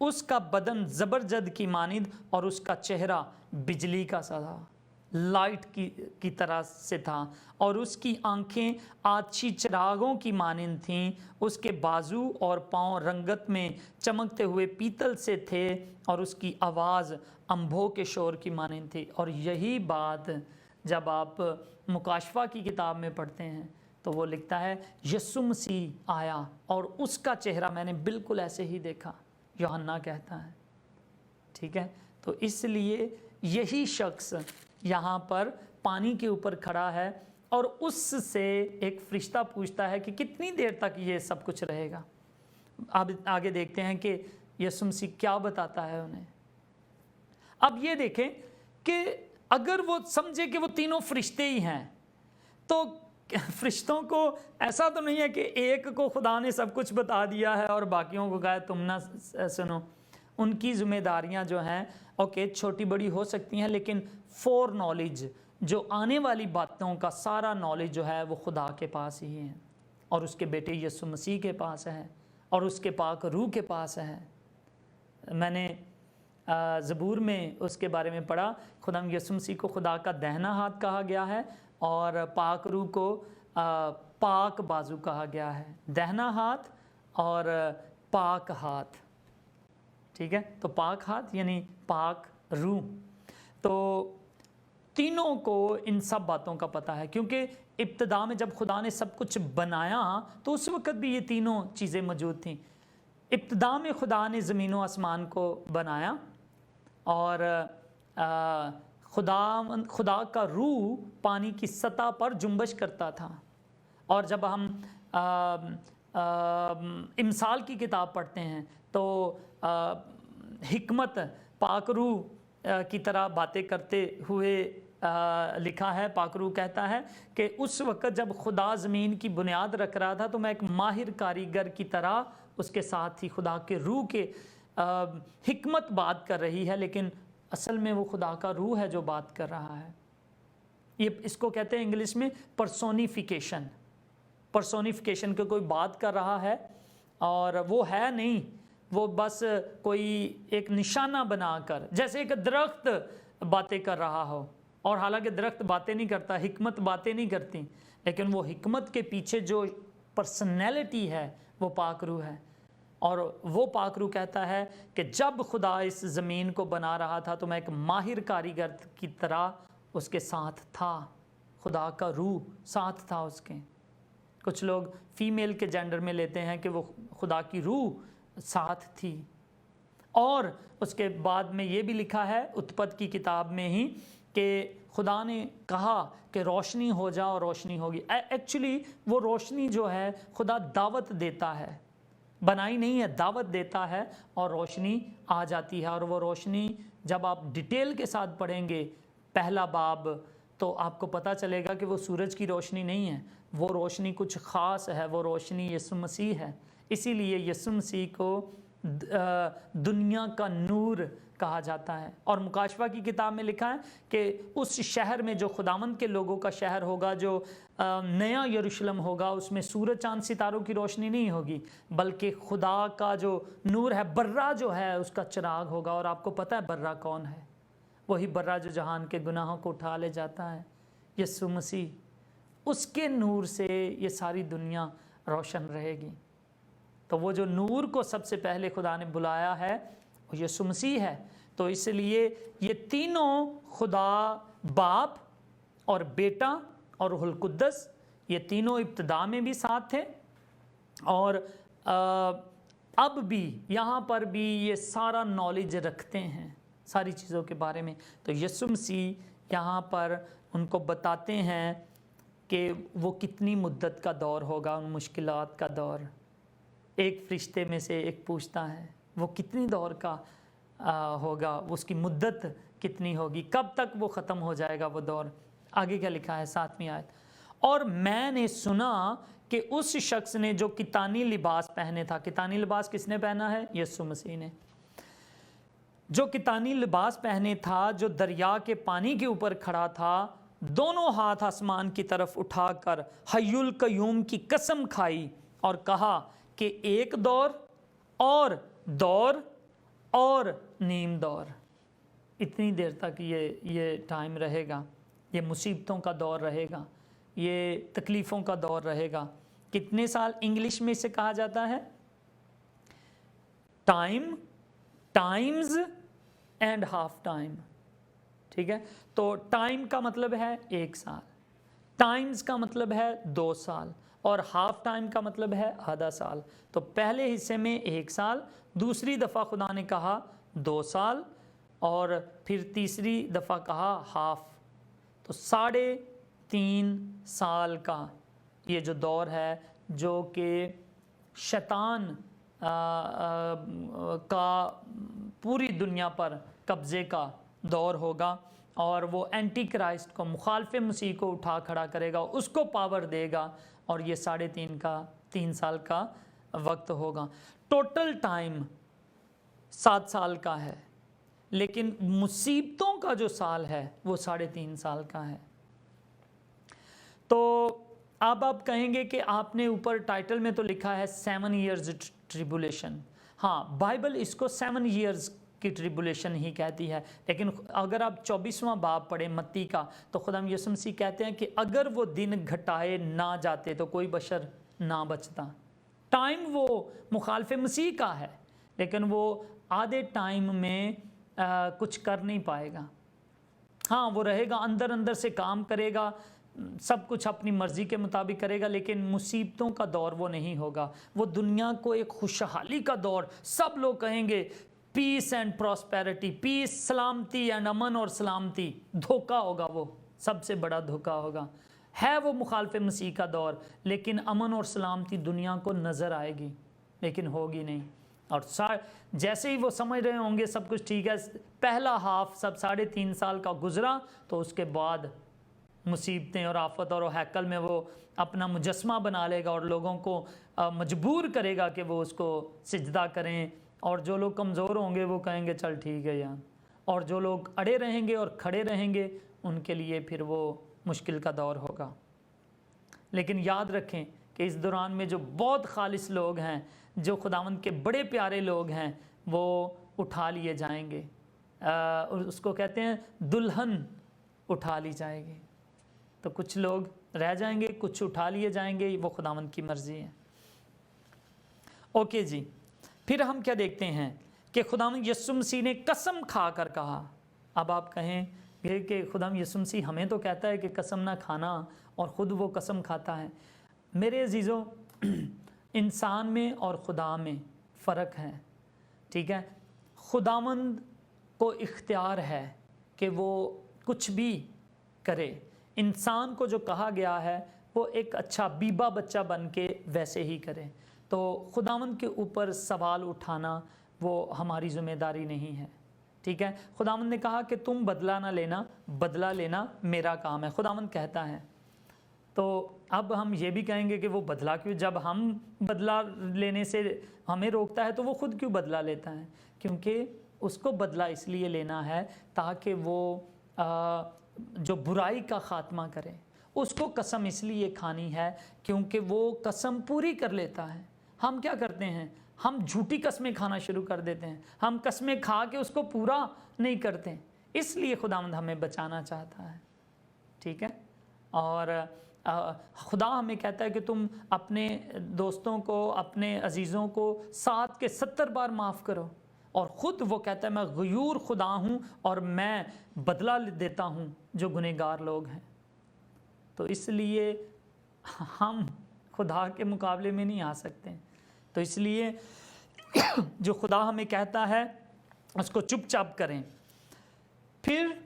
[SPEAKER 1] उसका बदन ज़बरजद की मानिंद और उसका चेहरा बिजली का सा था, लाइट की तरह से था, और उसकी आंखें आछी चिरागों की मानिंद थीं। उसके बाजू और पांव रंगत में चमकते हुए पीतल से थे और उसकी आवाज़ अंभों के शोर की मानिंद थी। और यही बात जब आप मुकाशफा की किताब में पढ़ते हैं तो वो लिखता है यीशु मसीह आया और उसका चेहरा मैंने बिल्कुल ऐसे ही देखा, यूहन्ना कहता है। ठीक है, तो इसलिए यही शख्स यहाँ पर पानी के ऊपर खड़ा है और उससे एक फरिश्ता पूछता है कि कितनी देर तक ये सब कुछ रहेगा। अब आगे देखते हैं कि यीशु मसीह क्या बताता है उन्हें। अब ये देखें कि अगर वो समझे कि वो तीनों फरिश्ते ही हैं, तो फरिश्तों को ऐसा तो नहीं है कि एक को खुदा ने सब कुछ बता दिया है और बाकियों को कहा तुम ना सुनो। उनकी जिम्मेदारियां जो हैं ओके छोटी बड़ी हो सकती हैं, लेकिन फॉर नॉलेज जो आने वाली बातों का सारा नॉलेज जो है वो खुदा के पास ही है और उसके बेटे यीशु मसीह के पास है और उसके पाक रूह के पास है। मैंने ज़बूर में उसके बारे में पढ़ा, खुदा यीशु मसीह को खुदा का दाहिना हाथ कहा गया है और पाक रूह को पाक बाजू कहा गया है। दाहिना हाथ और पाक हाथ, ठीक है, तो पाक हाथ यानी पाक रूह। तो तीनों को इन सब बातों का पता है, क्योंकि इब्तिदा में जब खुदा ने सब कुछ बनाया तो उस वक़्त भी ये तीनों चीज़ें मौजूद थीं। इब्तिदा में खुदा ने ज़मीन व आसमान को बनाया और खुदा का रूह पानी की सतह पर जुम्बश करता था। और जब हम इमसाल की किताब पढ़ते हैं तो हिकमत पाक रूह की तरह बातें करते हुए लिखा है। पाक रूह कहता है कि उस वक़्त जब खुदा ज़मीन की बुनियाद रख रहा था तो मैं एक माहिर कारीगर की तरह उसके साथ ही खुदा के रूह के हिकमत बात कर रही है, लेकिन असल में वो खुदा का रूह है जो बात कर रहा है। ये इसको कहते हैं इंग्लिश में पर्सोनिफिकेशन। पर्सोनिफिकेशन को कोई बात कर रहा है और वो है नहीं, वो बस कोई एक निशाना बनाकर, जैसे एक दरख्त बातें कर रहा हो, और हालांकि दरख्त बातें नहीं करता, हिकमत बातें नहीं करती, लेकिन वो हिकमत के पीछे जो पर्सनैलिटी है वो पाक रूह है। और वो पाक रूह कहता है कि जब खुदा इस ज़मीन को बना रहा था तो मैं एक माहिर कारीगर की तरह उसके साथ था। खुदा का रूह साथ था उसके। कुछ लोग फीमेल के जेंडर में लेते हैं कि वो खुदा की रूह साथ थी। और उसके बाद में ये भी लिखा है उत्पत्ति की किताब में ही कि खुदा ने कहा कि रोशनी हो जा और रोशनी होगी। एक्चुअली वो रोशनी जो है खुदा दावत देता है, बनाई नहीं है, दावत देता है और रोशनी आ जाती है। और वो रोशनी जब आप डिटेल के साथ पढ़ेंगे पहला बाब तो आपको पता चलेगा कि वो सूरज की रोशनी नहीं है, वो रोशनी कुछ ख़ास है, वो रोशनी यीशु मसीह है। इसीलिए यीशु मसीह को दुनिया का नूर कहा जाता है। और मुकाशफा की किताब में लिखा है कि उस शहर में जो खुदावंद के लोगों का शहर होगा, जो नया यरूशलेम होगा, उसमें सूरज चांद सितारों की रोशनी नहीं होगी, बल्कि खुदा का जो नूर है, बर्रा जो है उसका चिराग होगा। और आपको पता है बर्रा कौन है? वही बर्रा जो जहान के गुनाहों को उठा ले जाता है, यीशु मसीह। उसके नूर से ये सारी दुनिया रोशन रहेगी। तो वो जो नूर को सबसे पहले खुदा ने बुलाया है वो यीशु मसीह है। तो इसलिए ये तीनों खुदा बाप और बेटा और रूहुल कुद्दस, ये तीनों इब्तिदा में भी साथ थे और अब भी यहाँ पर भी ये सारा नॉलेज रखते हैं सारी चीज़ों के बारे में। तो यीशु मसीह यहाँ पर उनको बताते हैं कि वो कितनी मुद्दत का दौर होगा, उन मुश्किलात का दौर। एक फरिश्ते में से एक पूछता है वो कितनी दौर का होगा, उसकी मुद्दत कितनी होगी, कब तक वो ख़त्म हो जाएगा वो दौर। आगे क्या लिखा है 7वीं आयत, और मैंने सुना कि उस शख्स ने जो कितानी लिबास पहने था, कितानी लिबास किसने पहना है? यीशु मसीह ने। जो कितानी लिबास पहने था, जो दरिया के पानी के ऊपर खड़ा था, दोनों हाथ आसमान की तरफ उठाकर हय्युल कय्यूम की कसम खाई और कहा कि एक दौर और नीम दौर, इतनी देर तक ये टाइम रहेगा, ये मुसीबतों का दौर रहेगा, ये तकलीफ़ों का दौर रहेगा। कितने साल इंग्लिश में इसे कहा जाता है? Times and half time. ठीक है, तो टाइम का मतलब है 1 साल, टाइम्स का मतलब है 2 साल, और हाफ टाइम का मतलब है आधा साल। तो पहले हिस्से में 1 साल, दूसरी दफ़ा खुदा ने कहा 2 साल, और फिर तीसरी दफ़ा कहा हाफ। तो 3.5 साल का ये जो दौर है, जो कि शैतान का पूरी दुनिया पर कब्ज़े का दौर होगा, और वो एंटी क्राइस्ट को, मुखालफ मसीह को उठा खड़ा करेगा, उसको पावर देगा, और ये 3 साल का वक्त होगा। टोटल टाइम 7 साल का है, लेकिन मुसीबतों का जो साल है वो 3.5 साल का है। तो अब आप कहेंगे कि आपने ऊपर टाइटल में तो लिखा है 7 years ट्रिबुलेशन। हाँ, बाइबल इसको 7 years की ट्रिबुलेशन ही कहती है, लेकिन अगर आप 24वां बाब पढ़ें मत्ती का, तो खुदा यीशु मसीह कहते हैं कि अगर वो दिन घटाए ना जाते तो कोई बशर ना बचता। टाइम वो मुखालफ मसीह का है, लेकिन वो आधे टाइम में कुछ कर नहीं पाएगा। हाँ, वो रहेगा, अंदर अंदर से काम करेगा, सब कुछ अपनी मर्ज़ी के मुताबिक करेगा, लेकिन मुसीबतों का दौर वो नहीं होगा। वो दुनिया को एक खुशहाली का दौर, सब लोग कहेंगे पीस एंड प्रॉस्पेरिटी, पीस, सलामती एंड अमन और सलामती, धोखा होगा, वो सबसे बड़ा धोखा होगा। है वो मुखालफ मसीह का दौर, लेकिन अमन और सलामती दुनिया को नज़र आएगी, लेकिन होगी नहीं। और जैसे ही वो समझ रहे होंगे सब कुछ ठीक है, पहला हाफ सब 3.5 साल का गुजरा, तो उसके बाद मुसीबतें और आफत, और हैकल में वो अपना मुजस्मा बना लेगा और लोगों को मजबूर करेगा कि वो उसको सिजदा करें, और जो लोग कमज़ोर होंगे वो कहेंगे चल ठीक है यार, और जो लोग अड़े रहेंगे और खड़े रहेंगे उनके लिए फिर वो मुश्किल का दौर होगा। लेकिन याद रखें कि इस दौरान में जो बहुत खालिस लोग हैं, जो खुदावंद के बड़े प्यारे लोग हैं, वो उठा लिए जाएंगे। उसको कहते हैं दुल्हन उठा ली जाएगी। तो कुछ लोग रह जाएंगे, कुछ उठा लिए जाएंगे, वो खुदावंद की मर्ज़ी है। ओके जी, फिर हम क्या देखते हैं कि खुदावंद यीशु मसीह ने कसम खा कर कहा। अब आप कहें कि खुदावंद यीशु मसीह हमें तो कहता है कि कसम ना खाना, और ख़ुद वो कसम खाता है। मेरे अजीज़ों, इंसान में और खुदा में फ़र्क है, ठीक है। खुदावंद को इख्तियार है कि वो कुछ भी करे। इंसान को जो कहा गया है वो एक अच्छा बीबा बच्चा बन के वैसे ही करे। तो खुदावंद के ऊपर सवाल उठाना वो हमारी ज़िम्मेदारी नहीं है, ठीक है। खुदावंद ने कहा कि तुम बदला ना लेना, बदला लेना मेरा काम है, खुदावंद कहता है। तो अब हम ये भी कहेंगे कि वो बदला क्यों, जब हम बदला लेने से हमें रोकता है तो वो खुद क्यों बदला लेता है? क्योंकि उसको बदला इसलिए लेना है ताकि वो जो बुराई का ख़ात्मा करे। उसको कसम इसलिए खानी है क्योंकि वो कसम पूरी कर लेता है। हम क्या करते हैं, हम झूठी कस्में खाना शुरू कर देते हैं, हम कस्में खा के उसको पूरा नहीं करते। इसलिए खुदावंद हमें बचाना चाहता है, ठीक है। और खुदा हमें कहता है कि तुम अपने दोस्तों को, अपने अजीज़ों को 7 के 70 बार माफ़ करो, और ख़ुद वो कहता है मैं गयूर खुदा हूँ और मैं बदला देता हूँ जो गुनहगार लोग हैं। तो इसलिए हम खुदा के मुकाबले में नहीं आ सकते। तो इसलिए जो खुदा हमें कहता है उसको चुपचाप करें। फिर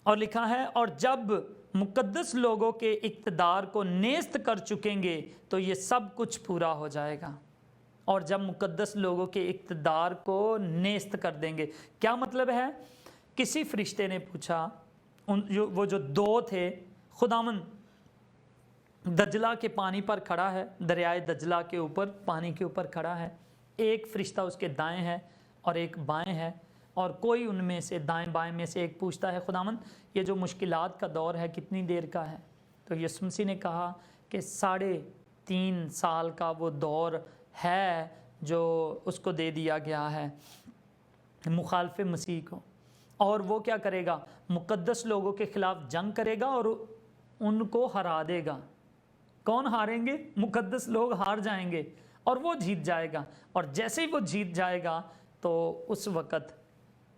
[SPEAKER 1] और लिखा है, और जब मुकद्दस लोगों के इक़्तिदार को नेस्त कर चुकेंगे तो ये सब कुछ पूरा हो जाएगा। اور جب مقدس لوگوں کے اقتدار کو نیست کر دیں گے۔ کیا مطلب ہے؟ کسی فرشتے نے پوچھا، وہ جو دو تھے، خداوند دجلہ کے پانی پر کھڑا ہے، دریائے دجلہ کے اوپر، پانی کے اوپر کھڑا ہے، ایک فرشتہ اس کے دائیں ہے اور ایک بائیں ہے، اور کوئی ان میں سے دائیں بائیں میں سے ایک پوچھتا ہے خداوند یہ جو مشکلات کا دور ہے کتنی دیر کا ہے؟ تو یسوع مسیح نے کہا کہ 3.5 سال کا وہ دور ہے جو اس کو دے دیا گیا ہے مخالف مسیح کو، اور وہ کیا کرے گا؟ مقدس لوگوں کے خلاف جنگ کرے گا اور ان کو ہرا دے گا۔ کون ہاریں گے؟ مقدس لوگ ہار جائیں گے اور وہ جیت جائے گا، اور جیسے ہی وہ جیت جائے گا تو اس وقت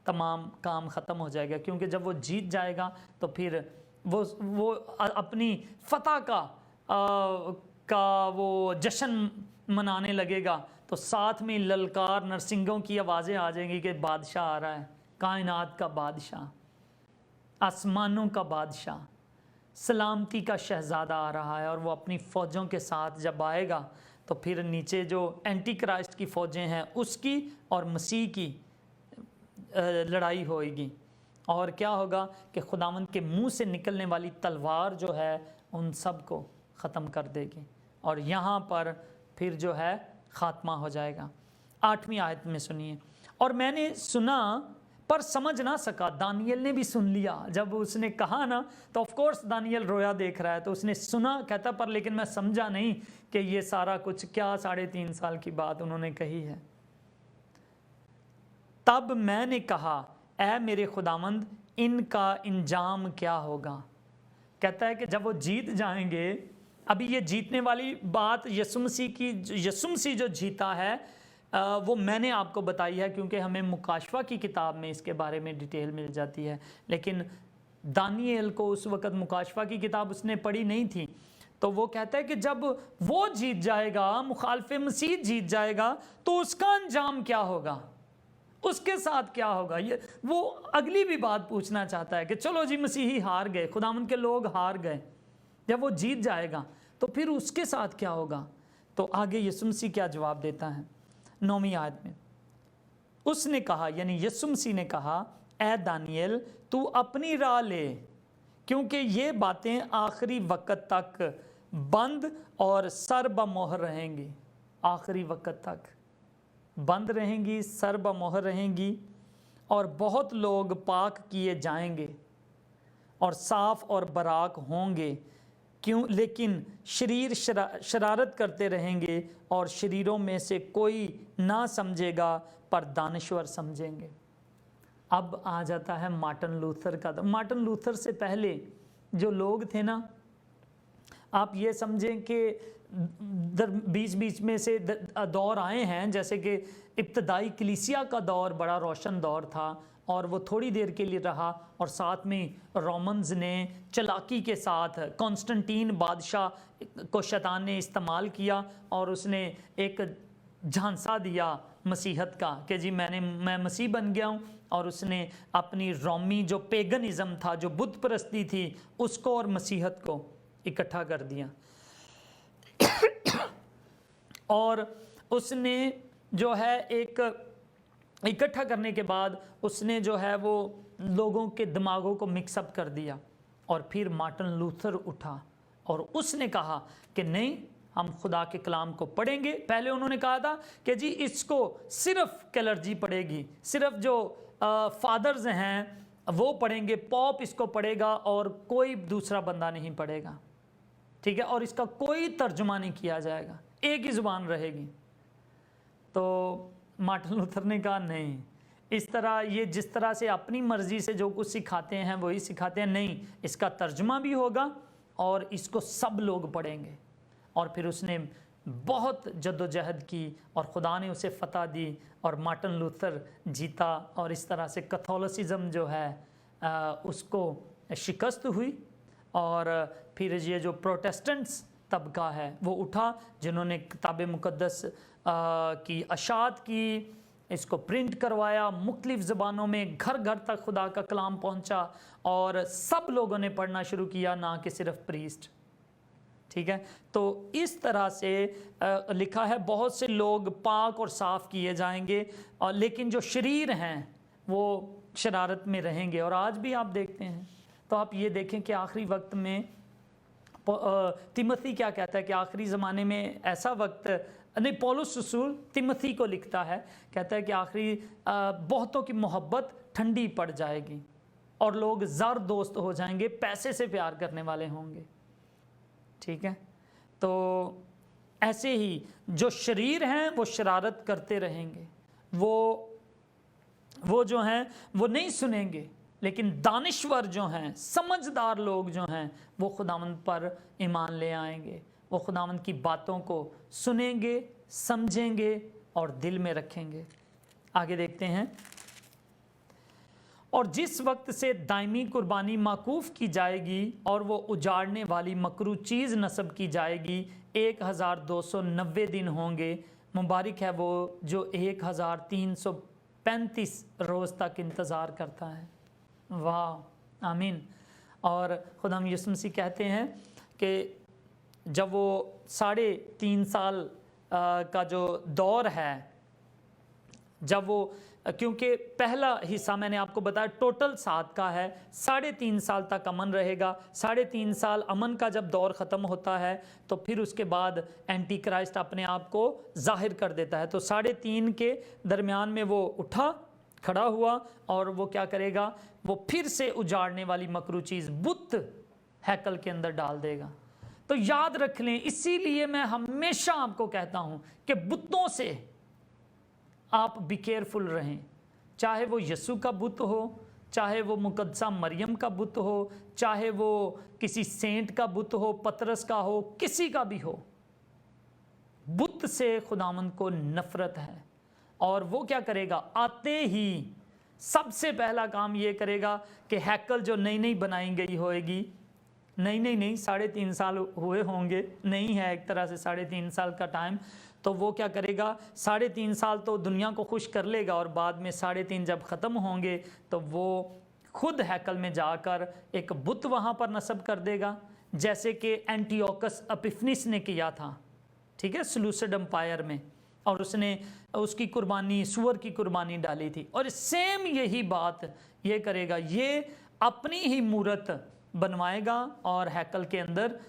[SPEAKER 1] تمام کام ختم ہو جائے گا، کیونکہ جب وہ جیت جائے گا تو پھر وہ اپنی فتح کا وہ جشن منانے لگے گا، تو ساتھ میں للکار نرسنگوں کی آوازیں آ جائیں گی کہ بادشاہ آ رہا ہے، کائنات کا بادشاہ، آسمانوں کا بادشاہ، سلامتی کا شہزادہ آ رہا ہے، اور وہ اپنی فوجوں کے ساتھ جب آئے گا تو پھر نیچے جو اینٹی کرائسٹ کی فوجیں ہیں اس کی اور مسیح کی لڑائی ہوئے گی، اور کیا ہوگا کہ خداوند کے منہ سے نکلنے والی تلوار جو ہے ان سب کو ختم کر دے گی، اور یہاں پر پھر جو ہے خاتمہ ہو جائے گا۔ 8ویں آیت میں سنیے، اور میں نے سنا پر سمجھ نہ سکا۔ دانیل نے بھی سن لیا، جب اس نے کہا نا تو آف کورس دانیل رویا دیکھ رہا ہے، تو اس نے سنا، کہتا پر لیکن میں سمجھا نہیں کہ یہ سارا کچھ کیا 3.5 سال کی بات انہوں نے کہی ہے۔ تب میں نے کہا اے میرے خداوند ان کا انجام کیا ہوگا؟ کہتا ہے کہ جب وہ جیت جائیں گے، ابھی یہ جیتنے والی بات یسوع مسیح جو جیتا ہے وہ میں نے آپ کو بتائی ہے، کیونکہ ہمیں مکاشفہ کی کتاب میں اس کے بارے میں ڈیٹیل مل جاتی ہے، لیکن دانیل کو اس وقت مکاشفہ کی کتاب اس نے پڑھی نہیں تھی، تو وہ کہتا ہے کہ جب وہ جیت جائے گا، مخالف مسیح جیت جائے گا، تو اس کا انجام کیا ہوگا، اس کے ساتھ کیا ہوگا؟ وہ اگلی بھی بات پوچھنا چاہتا ہے کہ چلو جی مسیحی ہار گئے، خداوند کے لوگ ہار گئے، جب وہ جیت جائے گا تو پھر اس کے ساتھ کیا ہوگا؟ تو آگے یسوع مسیح کیا جواب دیتا ہے 9ویں آیت میں، اس نے کہا، یعنی یسوع مسیح نے کہا اے دانیل تو اپنی راہ لے، کیونکہ یہ باتیں آخری وقت تک بند اور سر بمہر رہیں گی، آخری وقت تک بند رہیں گی، سر بمہر رہیں گی، اور بہت لوگ پاک کیے جائیں گے اور صاف اور براک ہوں گے، کیوں؟ لیکن شریر شرارت کرتے رہیں گے، اور شریروں میں سے کوئی نہ سمجھے گا پر دانشور سمجھیں گے۔ اب آ جاتا ہے مارٹن لوتھر کا۔ مارٹن لوتھر سے پہلے جو لوگ تھے نا، آپ یہ سمجھیں کہ بیچ میں سے دور آئے ہیں، جیسے کہ ابتدائی کلیسیا کا دور بڑا روشن دور تھا، اور وہ تھوڑی دیر کے لیے رہا، اور ساتھ میں رومنز نے چلاکی کے ساتھ کانسٹنٹین بادشاہ کو شیطان نے استعمال کیا، اور اس نے ایک جھانسا دیا مسیحت کا کہ جی میں مسیح بن گیا ہوں، اور اس نے اپنی رومی جو پیگنزم تھا، جو بت پرستی تھی، اس کو اور مسیحت کو اکٹھا کر دیا، اور اس نے جو ہے ایک اکٹھا کرنے کے بعد اس نے جو ہے وہ لوگوں کے دماغوں کو مکس اپ کر دیا، اور پھر مارٹن لوتھر اٹھا اور اس نے کہا کہ نہیں، ہم خدا کے کلام کو پڑھیں گے۔ پہلے انہوں نے کہا تھا کہ جی اس کو صرف کلرجی پڑھے گی، صرف جو فادرز ہیں وہ پڑھیں گے، پوپ اس کو پڑھے گا اور کوئی دوسرا بندہ نہیں پڑھے گا، ٹھیک ہے، اور اس کا کوئی ترجمہ نہیں کیا جائے گا، ایک ہی زبان رہے گی۔ تو مارٹن لوتھر نے کہا نہیں، اس طرح یہ جس طرح سے اپنی مرضی سے جو کچھ سکھاتے ہیں وہی سکھاتے ہیں، نہیں، اس کا ترجمہ بھی ہوگا اور اس کو سب لوگ پڑھیں گے۔ اور پھر اس نے بہت جد و جہد کی اور خدا نے اسے فتح دی، اور مارٹن لوتھر جیتا، اور اس طرح سے کیتھولسزم جو ہے اس کو شکست ہوئی، اور پھر یہ جو پروٹیسٹنٹس طبقہ ہے وہ اٹھا، جنہوں نے کتاب مقدس کی اشاعت کی، اس کو پرنٹ کروایا، مختلف زبانوں میں گھر گھر تک خدا کا کلام پہنچا، اور سب لوگوں نے پڑھنا شروع کیا، نہ کہ صرف پریسٹ۔ ठीक है। तो इस तरह से लिखा है बहुत से लोग पाक और साफ़ किए जाएंगे, और लेकिन जो शरीर हैं वो शरारत में रहेंगे। और आज भी आप देखते हैं, तो आप ये देखें कि आखिरी वक्त में तिमोथी क्या कहता है कि आखिरी ज़माने में ऐसा वक्त नहीं, पौलुस रसूल तिमोथी को लिखता है, कहता है कि आखिरी बहुतों की मोहब्बत ठंडी पड़ जाएगी और लोग ज़र दोस्त हो जाएंगे, पैसे से प्यार करने वाले होंगे, ठीक है। तो ऐसे ही जो शरीर हैं वो शरारत करते रहेंगे, वो जो हैं वो नहीं सुनेंगे, लेकिन दानिश्वर जो हैं, समझदार लोग जो हैं, वो खुदावंद पर ईमान ले आएंगे। वो खुदावंद की बातों को सुनेंगे, समझेंगे और दिल में रखेंगे। आगे देखते हैं। और जिस वक्त से दायमी कुर्बानी माकूफ की जाएगी और वो उजाड़ने वाली मकरू चीज़ नस्ब की जाएगी, 1290 दिन होंगे। मुबारक है वो जो 1335 रोज़ तक इंतज़ार करता है। वाह, आमीन। और खुदा यीशु मसीह कहते हैं कि जब वो 3.5 साल का जो दौर है, जब वो, क्योंकि पहला हिस्सा मैंने आपको बताया टोटल 7 का है, 3.5 साल तक अमन रहेगा। 3.5 साल अमन का जब दौर ख़त्म होता है तो फिर उसके बाद एंटी क्राइस्ट अपने आप को जाहिर कर देता है। तो 3.5 के दरमियान में वो उठा, खड़ा हुआ, और वो क्या करेगा, वो फिर से उजाड़ने वाली मकरू चीज़ बुत हैकल के अंदर डाल देगा। तो याद रख लें, इसीलिए मैं हमेशा आपको कहता हूँ कि बुतों से आप बी केयरफुल रहें। चाहे वो यीशु का बुत हो, चाहे वो मुकद्दसा मरियम का बुत हो, चाहे वो किसी सेंट का बुत हो, पतरस का हो, किसी का भी हो, बुत से खुदावंद को नफरत है। और वो क्या करेगा, आते ही सबसे पहला काम ये करेगा कि हैकल जो नई नई बनाई गई होएगी, नहीं 3.5 साल हुए होंगे, नहीं है एक तरह से 3.5 साल का टाइम, तो वो क्या करेगा, 3.5 साल तो दुनिया को खुश कर लेगा, और बाद में 3.5 जब ख़त्म होंगे तो वो खुद हैकल में जाकर एक बुत वहाँ पर नस्ब कर देगा, जैसे कि एंटियोकस एपिफनीस ने किया था, ठीक है, सेलूसिड एम्पायर में, और उसने उसकी कुर्बानी, सूअर की कुर्बानी डाली थी। और सेम यही बात ये करेगा, ये अपनी ही मूरत बनवाएगा और हैकल के अंदर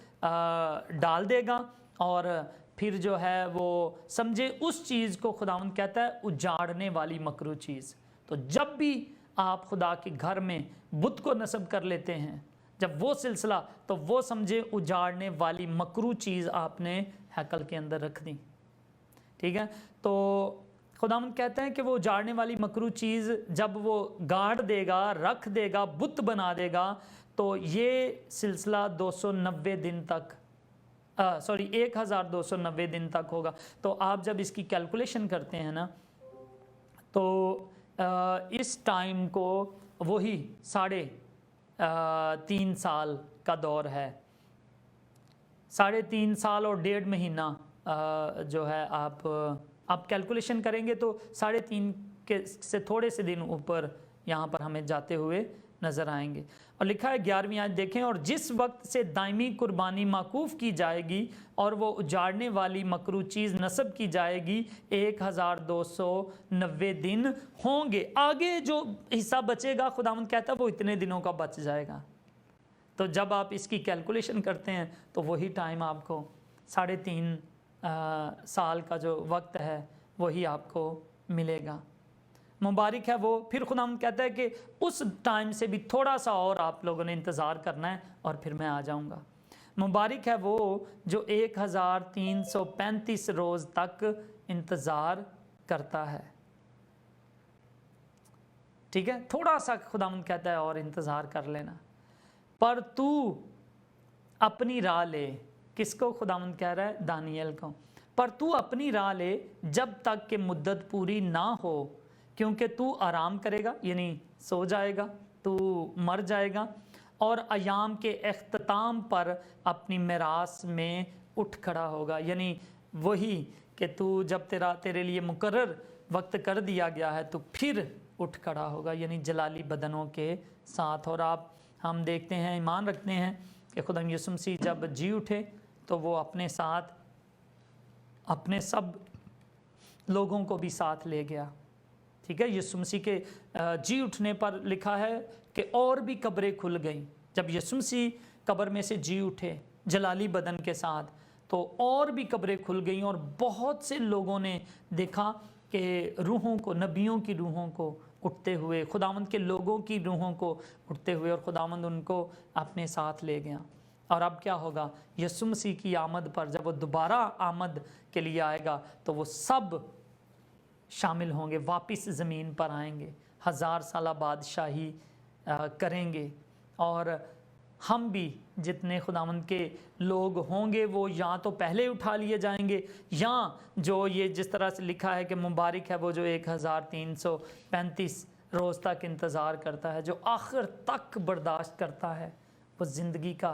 [SPEAKER 1] डाल देगा, और फिर जो है वो समझे उस चीज़ को खुदावंद कहता है उजाड़ने वाली मकरू चीज़। तो जब भी आप खुदा के घर में बुत को नस्ब कर लेते हैं, जब वो सिलसिला, तो वो समझे उजाड़ने वाली मकरू चीज़ आपने हैकल के अंदर रख दी, ठीक है। तो खुदावंद कहते हैं कि वो उजाड़ने वाली मकरू चीज़ जब वो गाड़ देगा, रख देगा, बुत बना देगा, तो ये सिलसिला 290 दिन तक 1290 दिन तक होगा। तो आप जब इसकी कैलकुलेशन करते हैं ना, तो इस टाइम को वही 3.5 साल का दौर है। 3.5 साल और 1.5 महीना जो है आप कैलकुलेशन करेंगे तो 3.5 के से थोड़े से दिन ऊपर यहाँ पर हमें जाते हुए नज़र आएंगे। और लिखा है 11वीं आयत देखें, और जिस वक्त से दायमी कुर्बानी माकूफ की जाएगी और वो उजाड़ने वाली मकरू चीज़ नस्ब की जाएगी, 1290 दिन होंगे। आगे जो हिस्सा बचेगा खुदावंद कहता है वो इतने दिनों का बच जाएगा। तो जब आप इसकी कैलकुलेशन करते हैं तो वही टाइम आपको 3.5 साल का जो वक्त है वही आपको मिलेगा। मुबारक है वो। फिर खुदावंद कहता है कि उस टाइम से भी थोड़ा सा और आप लोगों ने इंतज़ार करना है और फिर मैं आ जाऊंगा। मुबारक है वो जो 1335 रोज़ तक इंतज़ार करता है, ठीक है। थोड़ा सा खुदावंद कहता है और इंतज़ार कर लेना, पर तू अपनी राह ले। किसको खुदावंद कह रहा है? दानियल को। पर तू अपनी राह ले जब तक कि मुद्दत पूरी ना हो, क्योंकि तू आराम करेगा, यानी सो जाएगा, तू मर जाएगा, और अयाम के इख्तिताम पर अपनी मिरास में उठ खड़ा होगा। यानी वही कि तू जब तेरे लिए मुकर्रर वक्त कर दिया गया है तो फिर उठ खड़ा होगा, यानी जलाली बदनों के साथ। और हम देखते हैं, ईमान रखते हैं कि खुदा यीशु मसीह जब जी उठे तो वो अपने साथ अपने सब लोगों को भी साथ ले गया। ठीक है, यीशु मसीह के जी उठने पर लिखा है कि और भी कब्रें खुल गईं। जब यीशु मसीह कब्र में से जी उठे जलाली बदन के साथ, तो और भी कब्रें खुल गईं और बहुत से लोगों ने देखा कि रूहों को, नबियों की रूहों को उठते हुए, खुदावंद के लोगों की रूहों को उठते हुए, और खुदावंद उनको अपने साथ ले गया। और अब क्या होगा, यीशु मसीह की आमद पर जब वो दोबारा आमद के लिए आएगा तो वो सब शामिल होंगे, वापस ज़मीन पर आएंगे, 1000 साल बादशाही करेंगे। और हम भी जितने खुदावंद के लोग होंगे वो या तो पहले उठा लिए जाएंगे, या जो ये जिस तरह से लिखा है कि मुबारक है वो जो 1335 रोज़ तक इंतज़ार करता है, जो आखिर तक बर्दाश्त करता है, वो ज़िंदगी का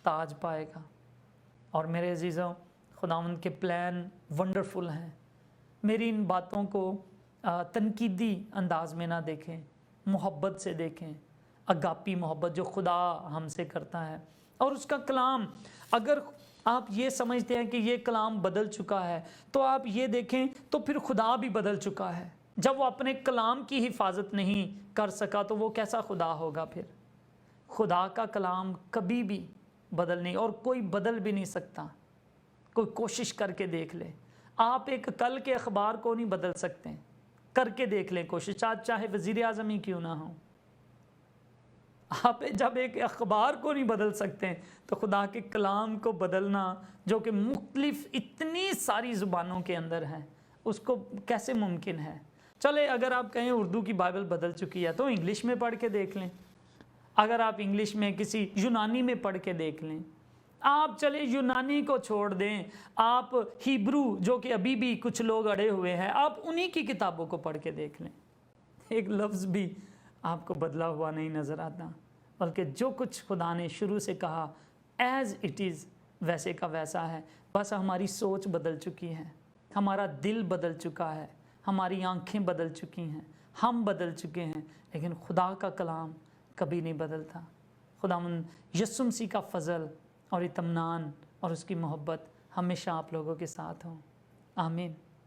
[SPEAKER 1] ताज पाएगा। और मेरे अजीज़ों, खुदावंद के प्लान वंडरफुल हैं। मेरी इन बातों को तनकीदी अंदाज में ना देखें, मोहब्बत से देखें, अगापी मोहब्बत जो खुदा हमसे करता है। और उसका कलाम, अगर आप ये समझते हैं कि ये कलाम बदल चुका है, तो आप ये देखें तो फिर खुदा भी बदल चुका है। जब वो अपने कलाम की हिफाजत नहीं कर सका तो वो कैसा खुदा होगा फिर। खुदा का कलाम कभी भी बदल नहीं, और कोई बदल भी नहीं सकता। कोई कोशिश करके देख ले, आप एक कल के अखबार को नहीं बदल सकते, करके देख लें कोशिश, आज चाहे वज़ीर आज़म ही क्यों ना हो। आप जब एक अखबार को नहीं बदल सकते तो खुदा के कलाम को बदलना, जो कि मुख्तलिफ इतनी सारी ज़ुबानों के अंदर है, उसको कैसे मुमकिन है। चले, अगर आप कहें उर्दू की बाइबल बदल चुकी है तो इंग्लिश में पढ़ के देख लें। अगर आप इंग्लिश में किसी यूनानी में पढ़ के देख लें। आप चले यूनानी को छोड़ दें, आप हिब्रू, जो कि अभी भी कुछ लोग अड़े हुए हैं, आप उन्हीं की किताबों को पढ़ के देख लें। एक लफ्ज़ भी आपको बदला हुआ नहीं नज़र आता, बल्कि जो कुछ खुदा ने शुरू से कहा एज़ इट इज़ वैसे का वैसा है। बस हमारी सोच बदल चुकी है, हमारा दिल बदल चुका है, हमारी आंखें बदल चुकी हैं, हम बदल चुके हैं, लेकिन खुदा का कलाम कभी नहीं बदलता। खुदावंद यीशु मसीह का फ़ज़ल और इत्मीनान और उसकी मोहब्बत हमेशा आप लोगों के साथ हो। आमीन।